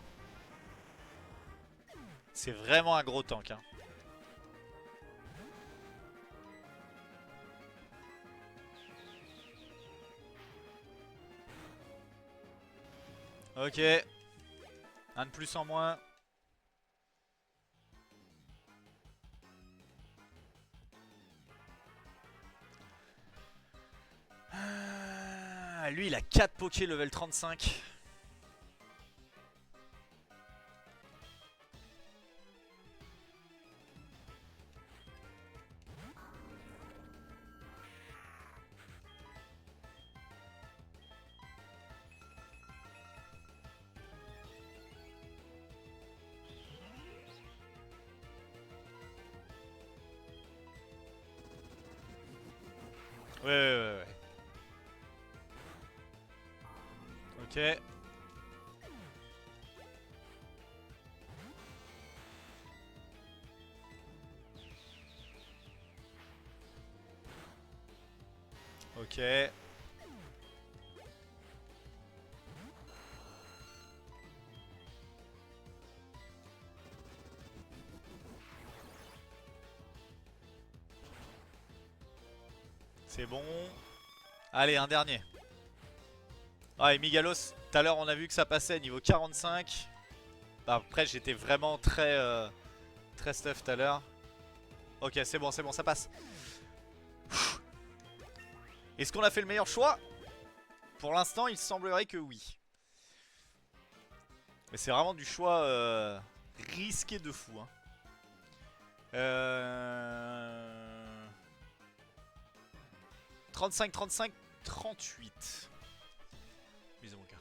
C'est vraiment un gros tank. Hein. Ok. Un de plus en moins. Lui, il a 4 pokés level 35. Ouais. Ok. Ok. C'est bon. Allez, un dernier. Ah, et Migalos, tout à l'heure on a vu que ça passait niveau 45. Bah, après j'étais vraiment très stuff tout à l'heure. Ok, c'est bon, ça passe. Est-ce qu'on a fait le meilleur choix? Pour l'instant, il semblerait que oui. Mais c'est vraiment du choix risqué de fou. Hein. 35, 35, 38. Bisous mon gars.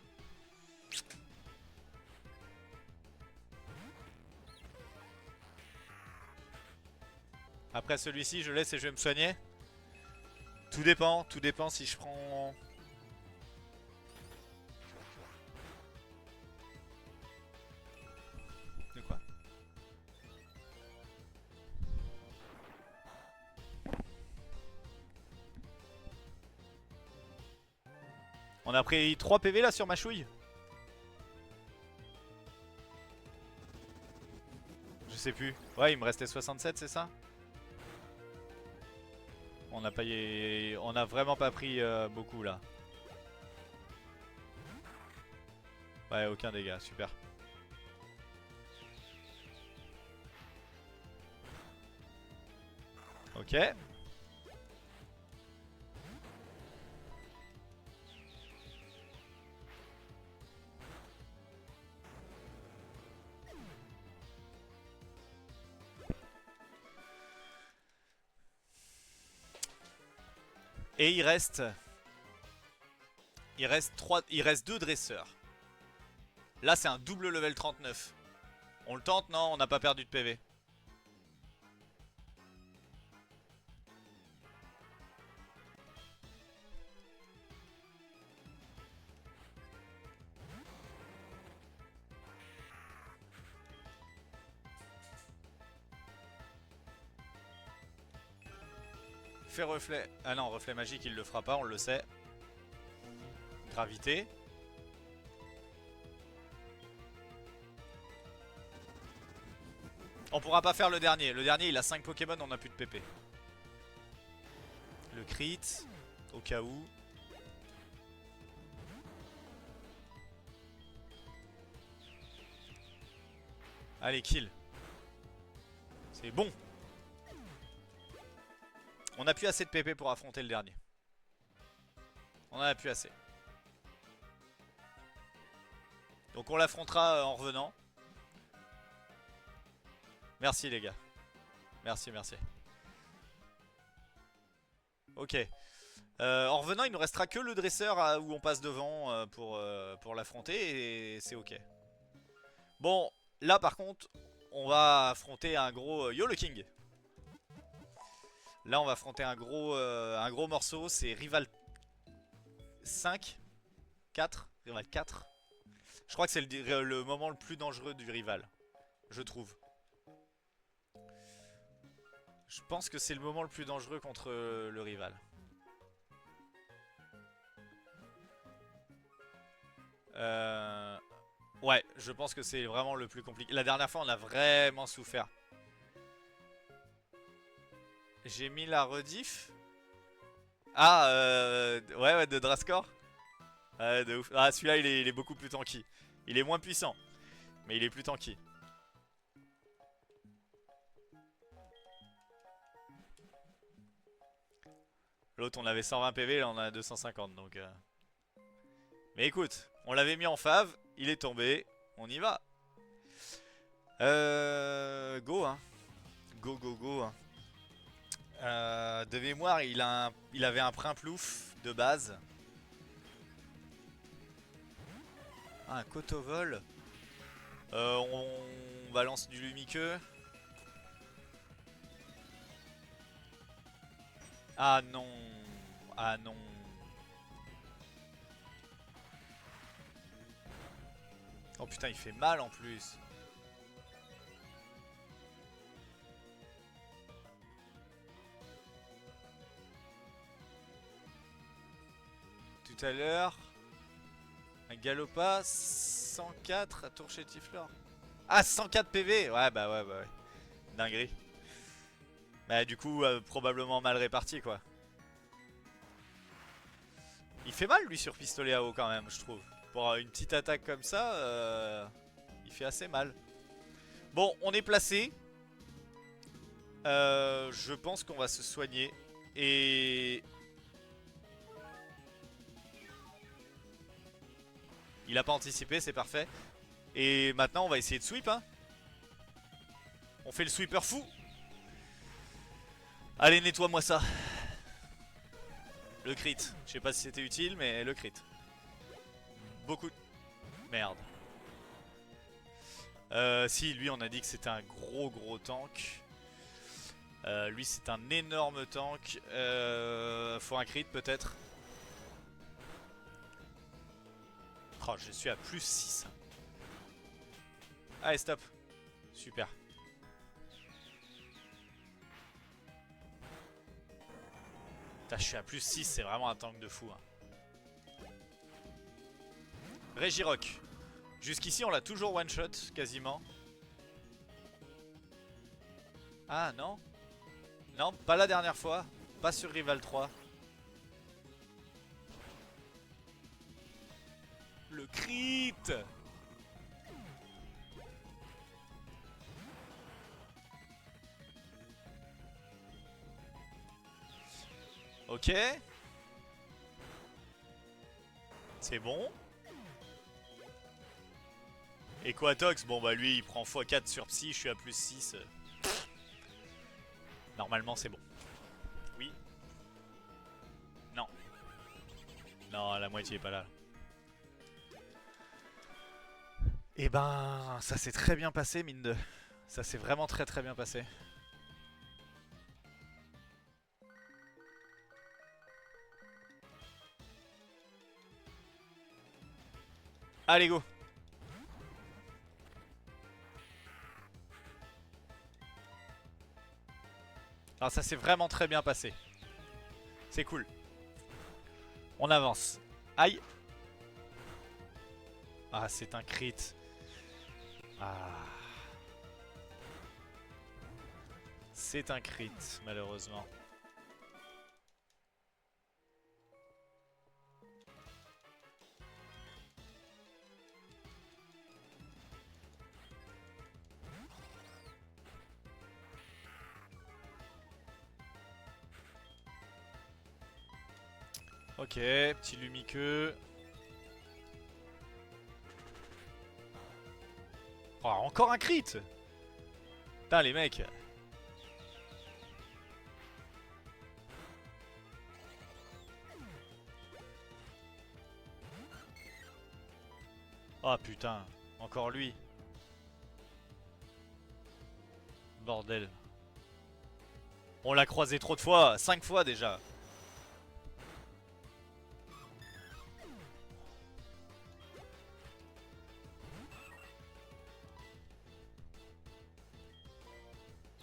Après celui-ci, je laisse et je vais me soigner. Tout dépend si je prends... De quoi? On a pris 3 PV là sur ma chouille. Je sais plus. Ouais, il me restait 67, c'est ça? On a payé... On a vraiment pas pris beaucoup là. Ouais, aucun dégât, super. Ok. Et il reste 2 dresseurs. Là c'est un double level 39. On le tente? Non, on n'a pas perdu de PV. Fait reflet. Ah non, reflet magique il le fera pas, on le sait. Gravité. On pourra pas faire le dernier. Le dernier il a 5 Pokémon, on a plus de PP. Le crit, au cas où. Allez, kill. C'est bon. On a plus assez de PP pour affronter le dernier. On en a plus assez. Donc on l'affrontera en revenant. Merci les gars. Merci. Ok. En revenant, il nous restera que le dresseur où on passe devant pour l'affronter et c'est ok. Bon, là par contre, on va affronter un gros... Yo le King! Là on va affronter un gros morceau, c'est Rival 5, 4, Rival 4. Je crois que c'est le moment le plus dangereux du Rival, je trouve. Je pense que c'est le moment le plus dangereux contre le Rival. Ouais, je pense que c'est vraiment le plus compliqué. La dernière fois, on a vraiment souffert. J'ai mis la rediff. Ah, ouais, de Draskor. Ouais, de ouf. Ah, celui-là, il est beaucoup plus tanky. Il est moins puissant, mais il est plus tanky. L'autre, on avait 120 PV, là, on a 250, donc... Mais écoute, on l'avait mis en fave, il est tombé, on y va. Go, hein. Go, hein. De mémoire, il avait un Primplouf de base. Ah, un Cotovol. On balance du Lumiqueux. Ah non. Ah non. Oh putain, il fait mal en plus. Tout à l'heure, un Galopa 104 à tour chez Tiflor. Ah, 104 PV. Ouais, bah ouais. Dinguerie. Bah du coup, probablement mal réparti quoi. Il fait mal lui sur pistolet à eau quand même, je trouve. Pour une petite attaque comme ça, il fait assez mal. Bon, on est placé. Je pense qu'on va se soigner. Et... Il a pas anticipé, c'est parfait. Et maintenant, on va essayer de sweep. Hein. On fait le sweeper fou. Allez, nettoie-moi ça. Le crit. Je sais pas si c'était utile, mais le crit. Beaucoup. Merde. Si, lui, on a dit que c'était un gros tank. Lui, c'est un énorme tank. Faut un crit, peut-être. Oh, je suis à plus 6. Allez, stop. Super. Putain, je suis à plus 6, c'est vraiment un tank de fou. Hein. Regirock. Jusqu'ici, on l'a toujours one-shot, quasiment. Ah, non. Non, pas la dernière fois. Pas sur Rival 3. Le crit. Ok. C'est bon. Equatox, bon bah lui il prend x4 sur Psy, je suis à plus 6. Normalement c'est bon. Oui. Non. Non, la moitié est pas là. Et ben, ça s'est très bien passé, mine de... Ça s'est vraiment très bien passé. Allez, go. Alors ça s'est vraiment très bien passé. C'est cool. On avance. Aïe. Ah, c'est un crit. Ah. C'est un crit, malheureusement. Ok, petit Lumiqueux. Oh, encore un crit. Putain les mecs. Oh putain, encore lui. Bordel. On l'a croisé trop de fois, 5 fois déjà.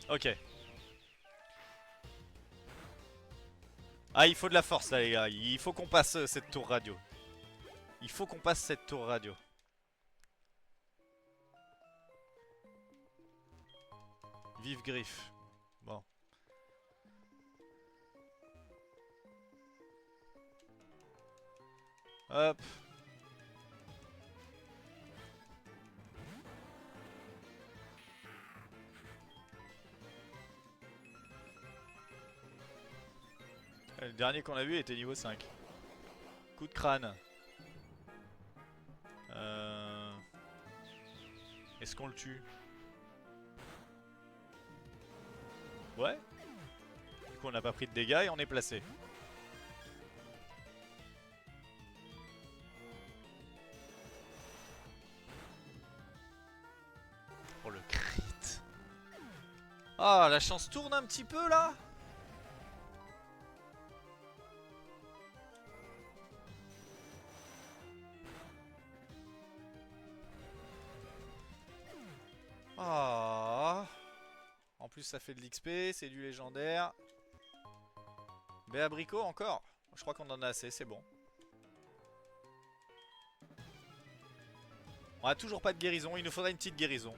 Ok. Ah, il faut de la force là les gars, il faut qu'on passe cette tour radio. Il faut qu'on passe cette tour radio. Vive griffe. Bon. Hop. Le dernier qu'on a vu était niveau 5. Coup de crâne. Est-ce qu'on le tue? Ouais. Du coup on n'a pas pris de dégâts et on est placé. Oh le crit. Ah la chance tourne un petit peu là. Ah. En plus ça fait de l'XP, c'est du légendaire. Béabricot encore. Je crois qu'on en a assez, c'est bon. On a toujours pas de guérison, il nous faudra une petite guérison.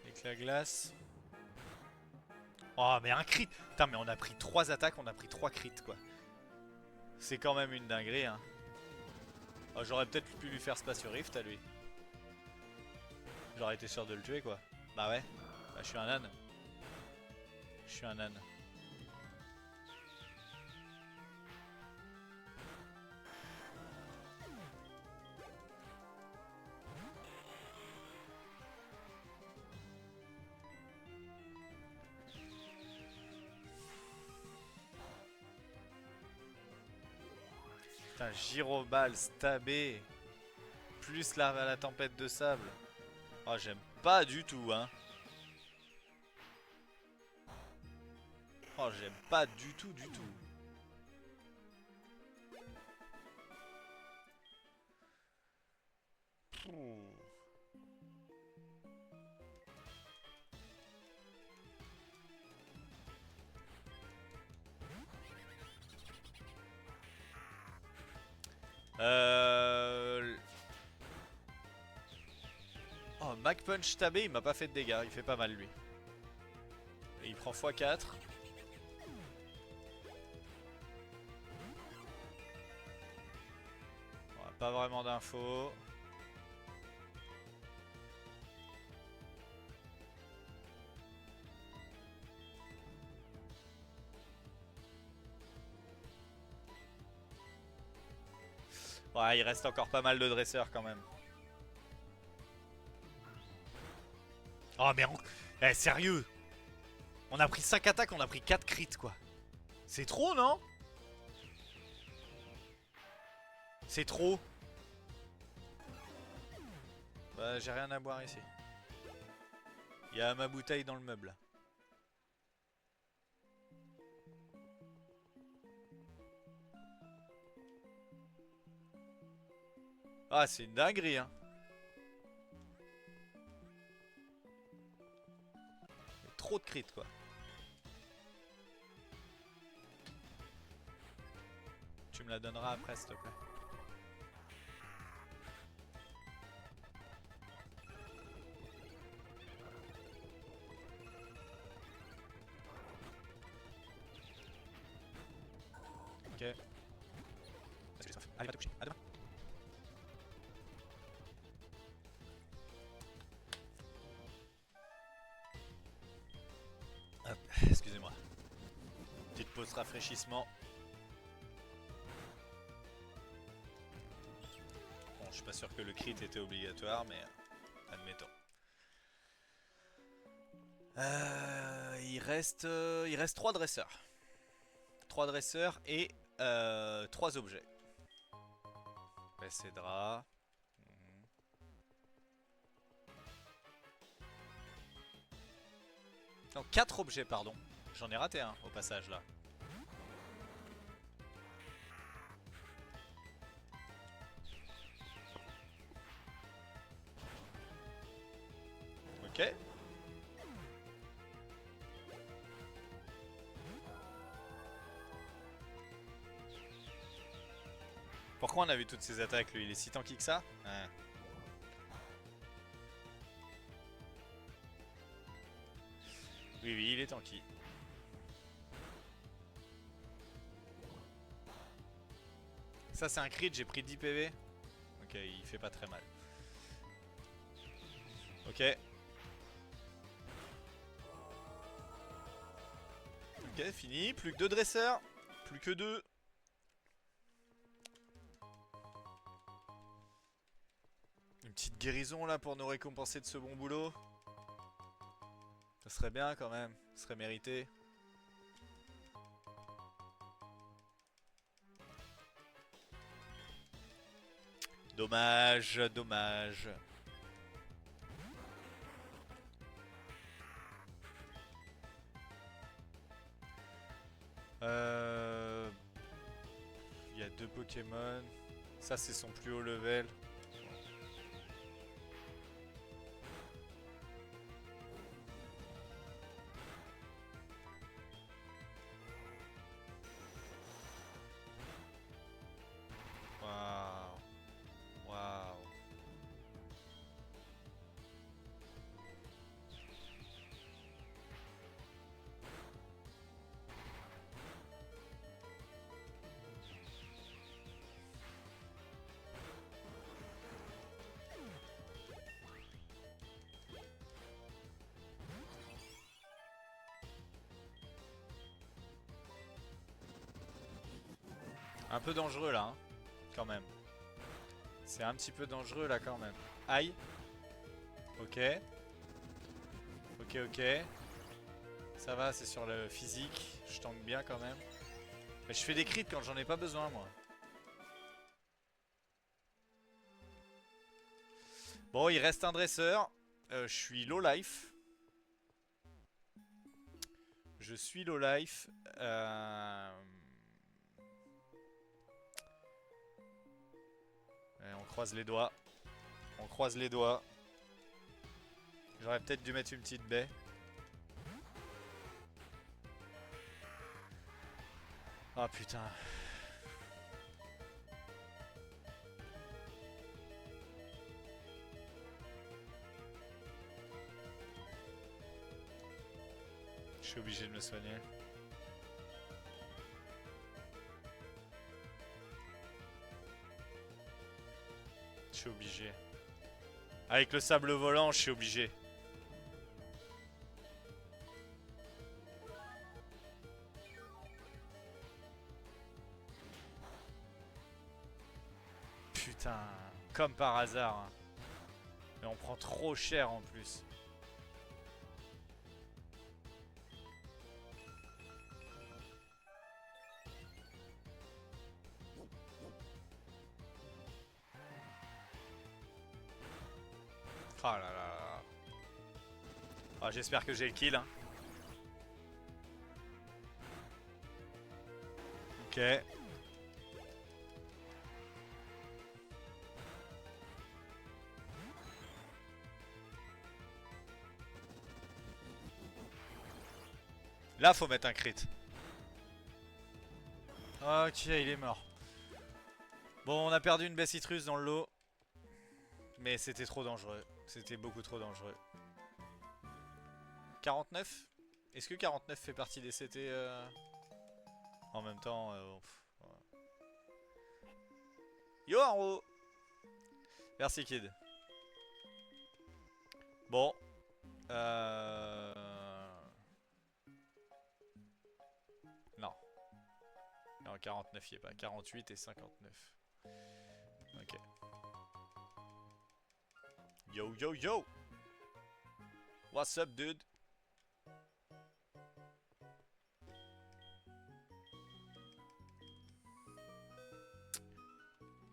Éclat glace. Oh mais un crit. Putain mais on a pris 3 attaques, on a pris 3 crits quoi. C'est quand même une dinguerie hein. Oh, j'aurais peut-être pu lui faire Spatio Rift à lui. J'aurais été sûr de le tuer quoi. Bah ouais. Bah je suis un âne. Je suis un âne. Putain, Gyrobal, stabé. Plus la tempête de sable. Oh, j'aime pas du tout, hein. Oh, j'aime pas du tout, du tout. Pouh. Oh, Mac Punch tabé, il m'a pas fait de dégâts, il fait pas mal lui. Et il prend x4. Ouais, pas vraiment d'infos. Ouais, il reste encore pas mal de dresseurs quand même. Oh mais eh, sérieux. On a pris 5 attaques, on a pris 4 crits quoi. C'est trop non? C'est trop. Bah j'ai rien à boire ici. Il y a ma bouteille dans le meuble. Ah c'est une dinguerie hein. Trop de crits quoi. Tu me la donneras après s'il te plaît. Ok. Parce que j'ai soif. Allez va te coucher, à demain. Hop, excusez-moi. Petite pause rafraîchissement. Bon, je suis pas sûr que le crit était obligatoire, mais admettons. il reste 3 dresseurs. 3 dresseurs et 3 objets. Cédra. Non, 4 objets, pardon. J'en ai raté un au passage là. Ok. Pourquoi on a vu toutes ces attaques lui? Il est si tanky que ça? Ouais. Oui, oui, il est tanky. Ça, c'est un crit, j'ai pris 10 PV. Ok, il fait pas très mal. Ok. Ok, fini. Plus que 2 dresseurs. Plus que 2. Une petite guérison là pour nous récompenser de ce bon boulot. Ça serait bien quand même. Ça serait mérité. Dommage, dommage. Il y a 2 Pokémon. Ça c'est son plus haut level. Waouh. Waouh. Un peu dangereux là, hein, quand même. C'est un petit peu dangereux là quand même. Aïe. Ok. Ok, ok. Ça va, c'est sur le physique. Je tank bien quand même. Mais je fais des crits quand j'en ai pas besoin moi. Bon, il reste un dresseur. Je suis low life. Je suis low life. On croise les doigts. On croise les doigts. J'aurais peut-être dû mettre une petite baie. Ah putain. Je suis obligé de me soigner. Je suis obligé. Avec le sable volant, je suis obligé. Putain, comme par hasard. Hein. Mais on prend trop cher en plus. Oh là là là. Oh, j'espère que j'ai le kill. Hein. Ok. Là, faut mettre un crit. Ok, il est mort. Bon, on a perdu une baie citrus dans le lot. Mais c'était trop dangereux. C'était beaucoup trop dangereux. 49? Est-ce que 49 fait partie des CT en même temps ouais. Yo en haut. Merci Kid. Bon. Non. Non, 49 y est pas. 48 et 59. Ok. Yo yo yo. What's up dude?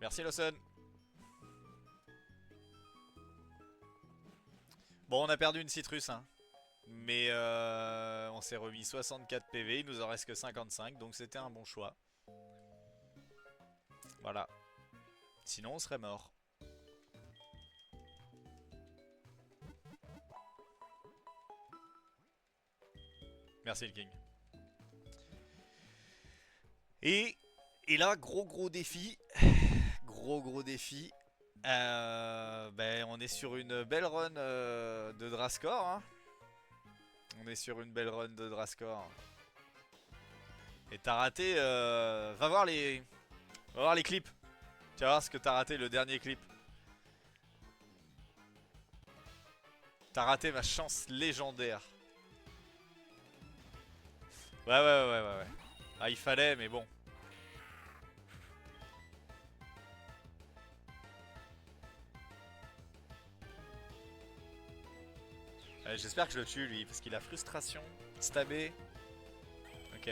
Merci Lawson. Bon, on a perdu une citrus, hein. Mais on s'est remis 64 PV, il nous en reste que 55, donc c'était un bon choix. Voilà. Sinon, on serait mort. Merci le King. Et là, gros défi. Gros défi. Ben, on est sur une belle run de Drascore. Hein. On est sur une belle run de Drascore. Et t'as raté... va voir les clips. Tu vas voir ce que t'as raté, le dernier clip. T'as raté ma chance légendaire. Ouais. Ah, il fallait, mais bon. J'espère que je le tue, lui, parce qu'il a frustration. Stabé. Ok.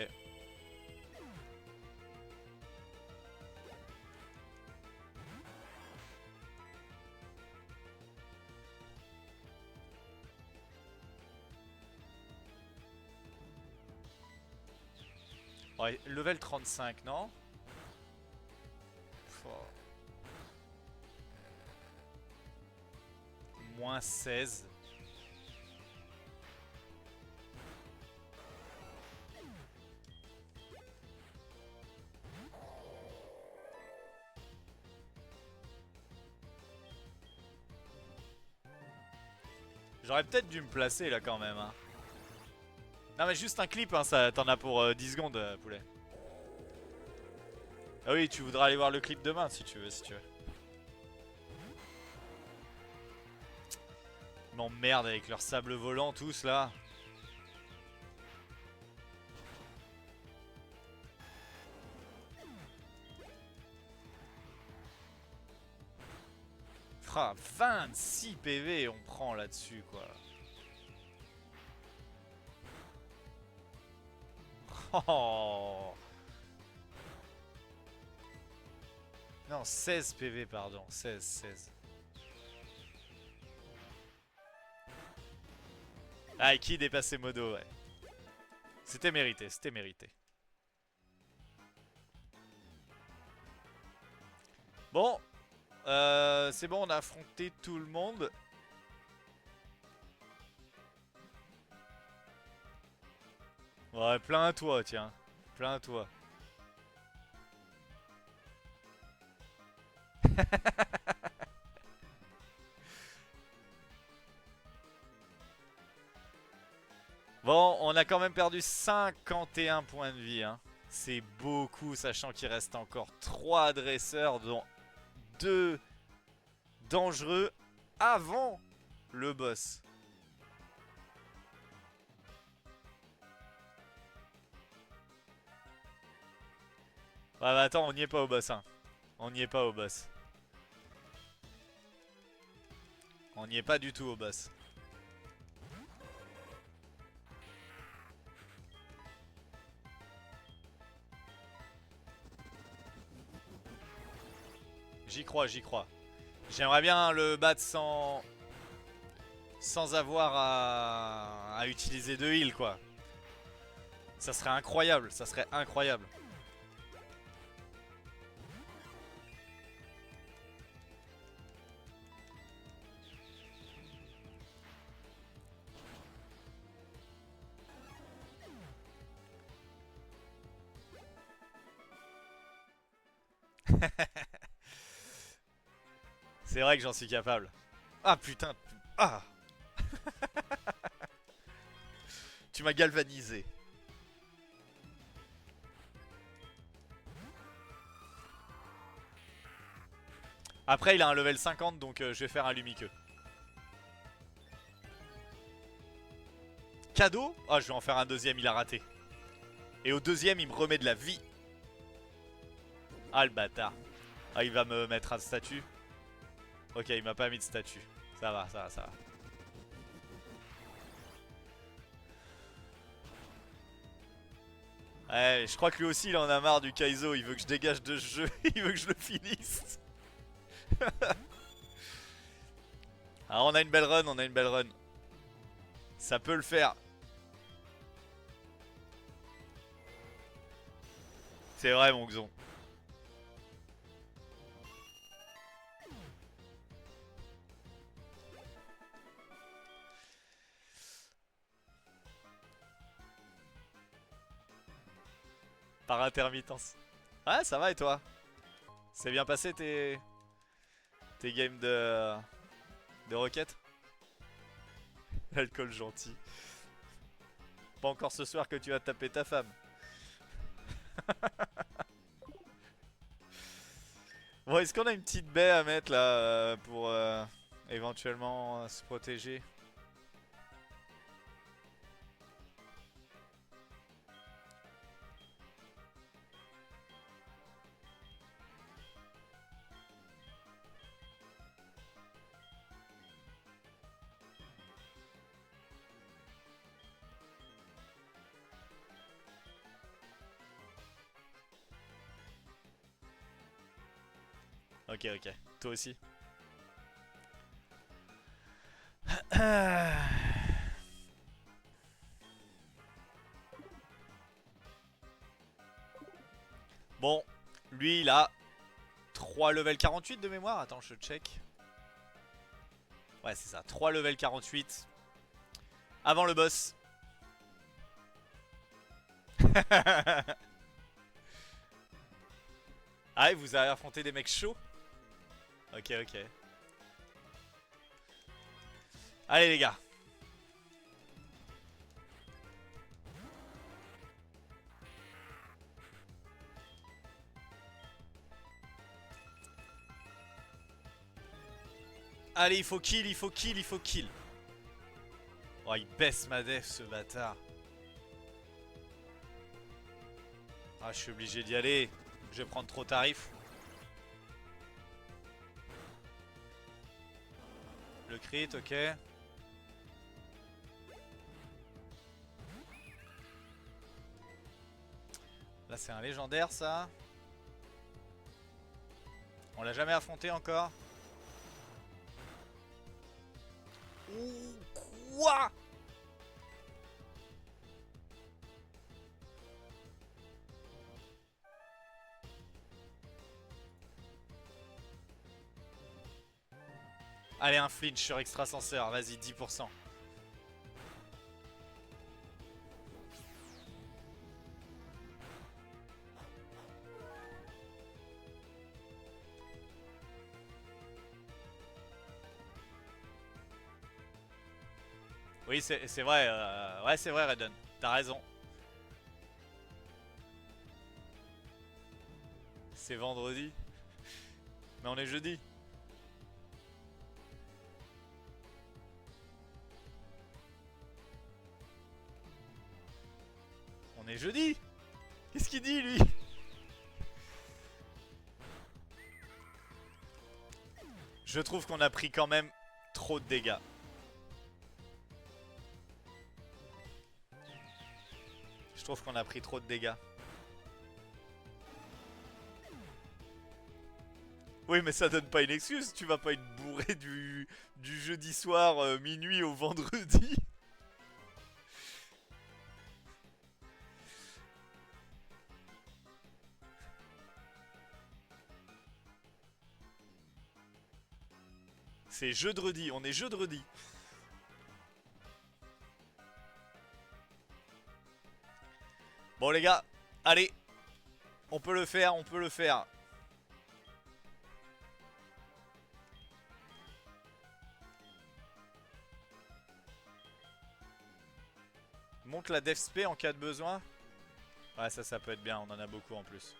Ouais, level 35, non? Oh. Moins 16. J'aurais peut-être dû me placer là quand même. Hein. Non mais juste un clip, hein, ça t'en as pour 10 secondes, poulet. Ah oui, tu voudras aller voir le clip demain si tu veux, Ils m'emmerdent avec leur sable volant tous là. Ah, 26 PV on prend là-dessus quoi. Oh. Non, 16 PV pardon, 16. Ah, et qui dépassait Modo, ouais. C'était mérité. Bon, c'est bon, on a affronté tout le monde. Ouais, plains-toi, tiens. Plains-toi. Bon, on a quand même perdu 51 points de vie. Hein. C'est beaucoup, sachant qu'il reste encore 3 dresseurs, dont 2 dangereux avant le boss. Ouais, bah attends, on n'y est pas au boss. Hein. On n'y est pas au boss. On n'y est pas du tout au boss. J'y crois. J'aimerais bien le battre sans avoir à utiliser de heal quoi. Ça serait incroyable. C'est vrai que j'en suis capable. Ah putain. Ah. Tu m'as galvanisé. Après il a un level 50 donc je vais faire un lumiqueux. Cadeau? Ah je vais en faire un deuxième, il a raté. Et au deuxième il me remet de la vie. Ah le bâtard. Ah il va me mettre un statut. Ok il m'a pas mis de statut. Ça va. Ouais, je crois que lui aussi il en a marre du Kaizo, il veut que je dégage de ce jeu, il veut que je le finisse. Ah, on a une belle run, on a une belle run. Ça peut le faire. C'est vrai mon Xon. Par intermittence. Ouais, ça va et toi? C'est bien passé tes games de roquettes? L'alcool gentil. Pas encore ce soir que tu vas taper ta femme. Bon, est-ce qu'on a une petite baie à mettre là pour éventuellement se protéger? Ok, ok. Toi aussi. Bon, lui il a 3 level 48 de mémoire. Attends, je check. Ouais, c'est ça. 3 level 48. Avant le boss. Ah, vous avez affronté des mecs chauds? Ok, ok. Allez les gars. Allez, il faut kill, il faut kill, il faut kill. Oh, il baisse ma def, ce bâtard. Ah, je suis obligé d'y aller. Je vais prendre trop tarif. Le crit, ok. Là, c'est un légendaire, ça. On l'a jamais affronté encore. Ouh, quoi? Allez, un flinch sur extrasenseur, vas-y, 10%. Oui, c'est vrai, ouais, c'est vrai, Redden. T'as raison. C'est vendredi. Mais on est jeudi. On est jeudi. Qu'est-ce qu'il dit, lui? Je trouve qu'on a pris quand même trop de dégâts. Je trouve qu'on a pris trop de dégâts. Oui, mais ça donne pas une excuse. Tu vas pas être bourré du jeudi soir minuit au vendredi. C'est jeudi, on est jeudi. Bon les gars, allez. On peut le faire, on peut le faire. Monte la def spé en cas de besoin. Ouais, ça peut être bien, on en a beaucoup en plus.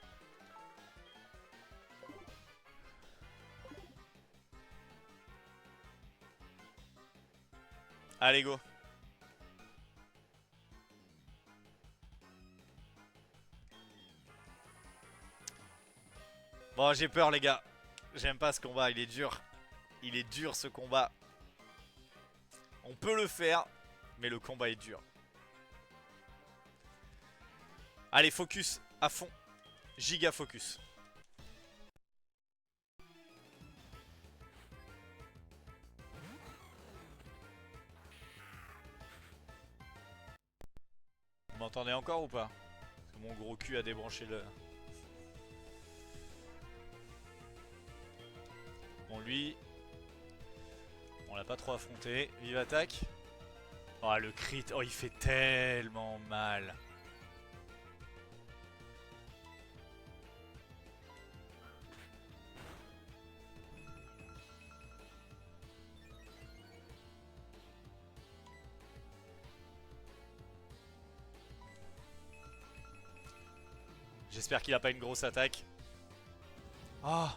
Allez, go. Bon, j'ai peur, les gars. J'aime pas ce combat, il est dur. Il est dur, ce combat. On peut le faire, mais le combat est dur. Allez, focus à fond. Giga focus. Vous m'entendez encore ou pas? Parce que mon gros cul a débranché le... Bon, lui... On l'a pas trop affronté. Vive attaque. Oh, le crit. Oh, il fait tellement mal. J'espère qu'il a pas une grosse attaque. Ah!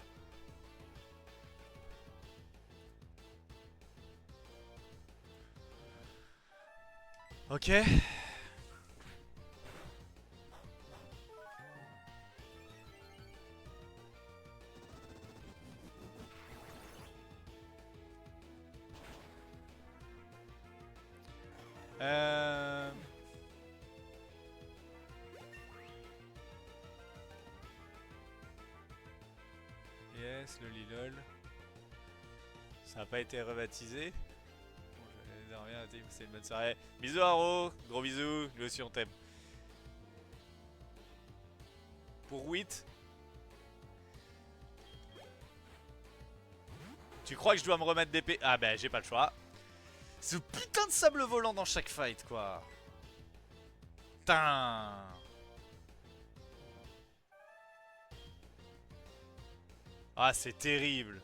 Ok. Euh... Yes, le Lilol. Ça n'a pas été rebaptisé. Bon, je vais rien, c'est une bonne soirée. Bisous Haro, gros bisous, nous aussi on t'aime. Pour 8. Tu crois que je dois me remettre d'épée? Ah bah j'ai pas le choix. Ce putain de sable volant dans chaque fight quoi. Putain. Ah c'est terrible.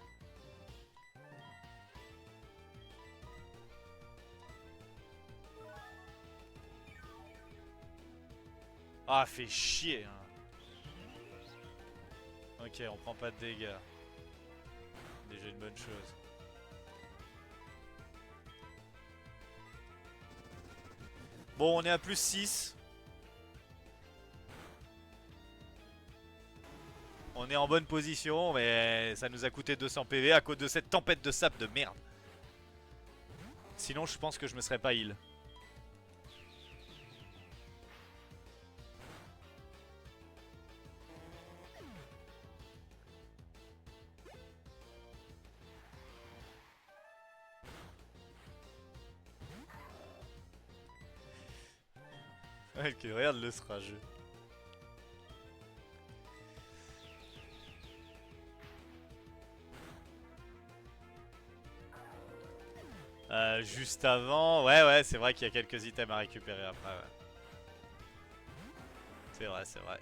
Ah fait chier hein. Ok on prend pas de dégâts. Déjà une bonne chose. Bon on est à plus 6. On est en bonne position mais ça nous a coûté 200 PV à cause de cette tempête de sable de merde. Sinon je pense que je me serais pas heal. Ok, regarde le rageux. Juste avant, ouais c'est vrai qu'il y a quelques items à récupérer après ouais. C'est vrai, c'est vrai.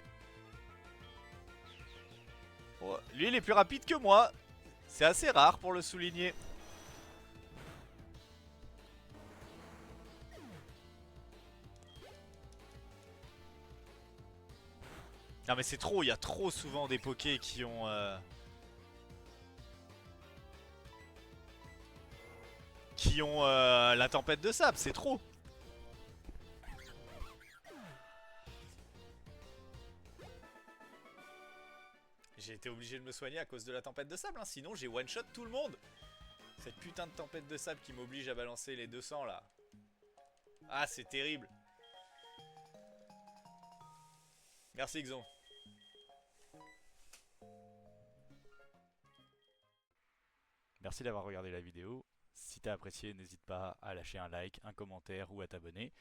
Oh, lui il est plus rapide que moi. C'est assez rare pour le souligner. Non mais c'est trop, il y a trop souvent des pokés qui ont... la tempête de sable, c'est trop. J'ai été obligé de me soigner à cause de la tempête de sable, hein. Sinon j'ai one shot tout le monde. Cette putain de tempête de sable qui m'oblige à balancer les 200 là. Ah c'est terrible. Merci Xon. Merci d'avoir regardé la vidéo. Si t'as apprécié, n'hésite pas à lâcher un like, un commentaire ou à t'abonner.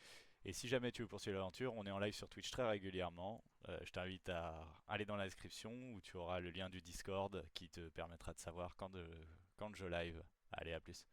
Et si jamais tu veux poursuivre l'aventure, on est en live sur Twitch très régulièrement. Je t'invite à aller dans la description où tu auras le lien du Discord qui te permettra de savoir quand je live. Allez, à plus.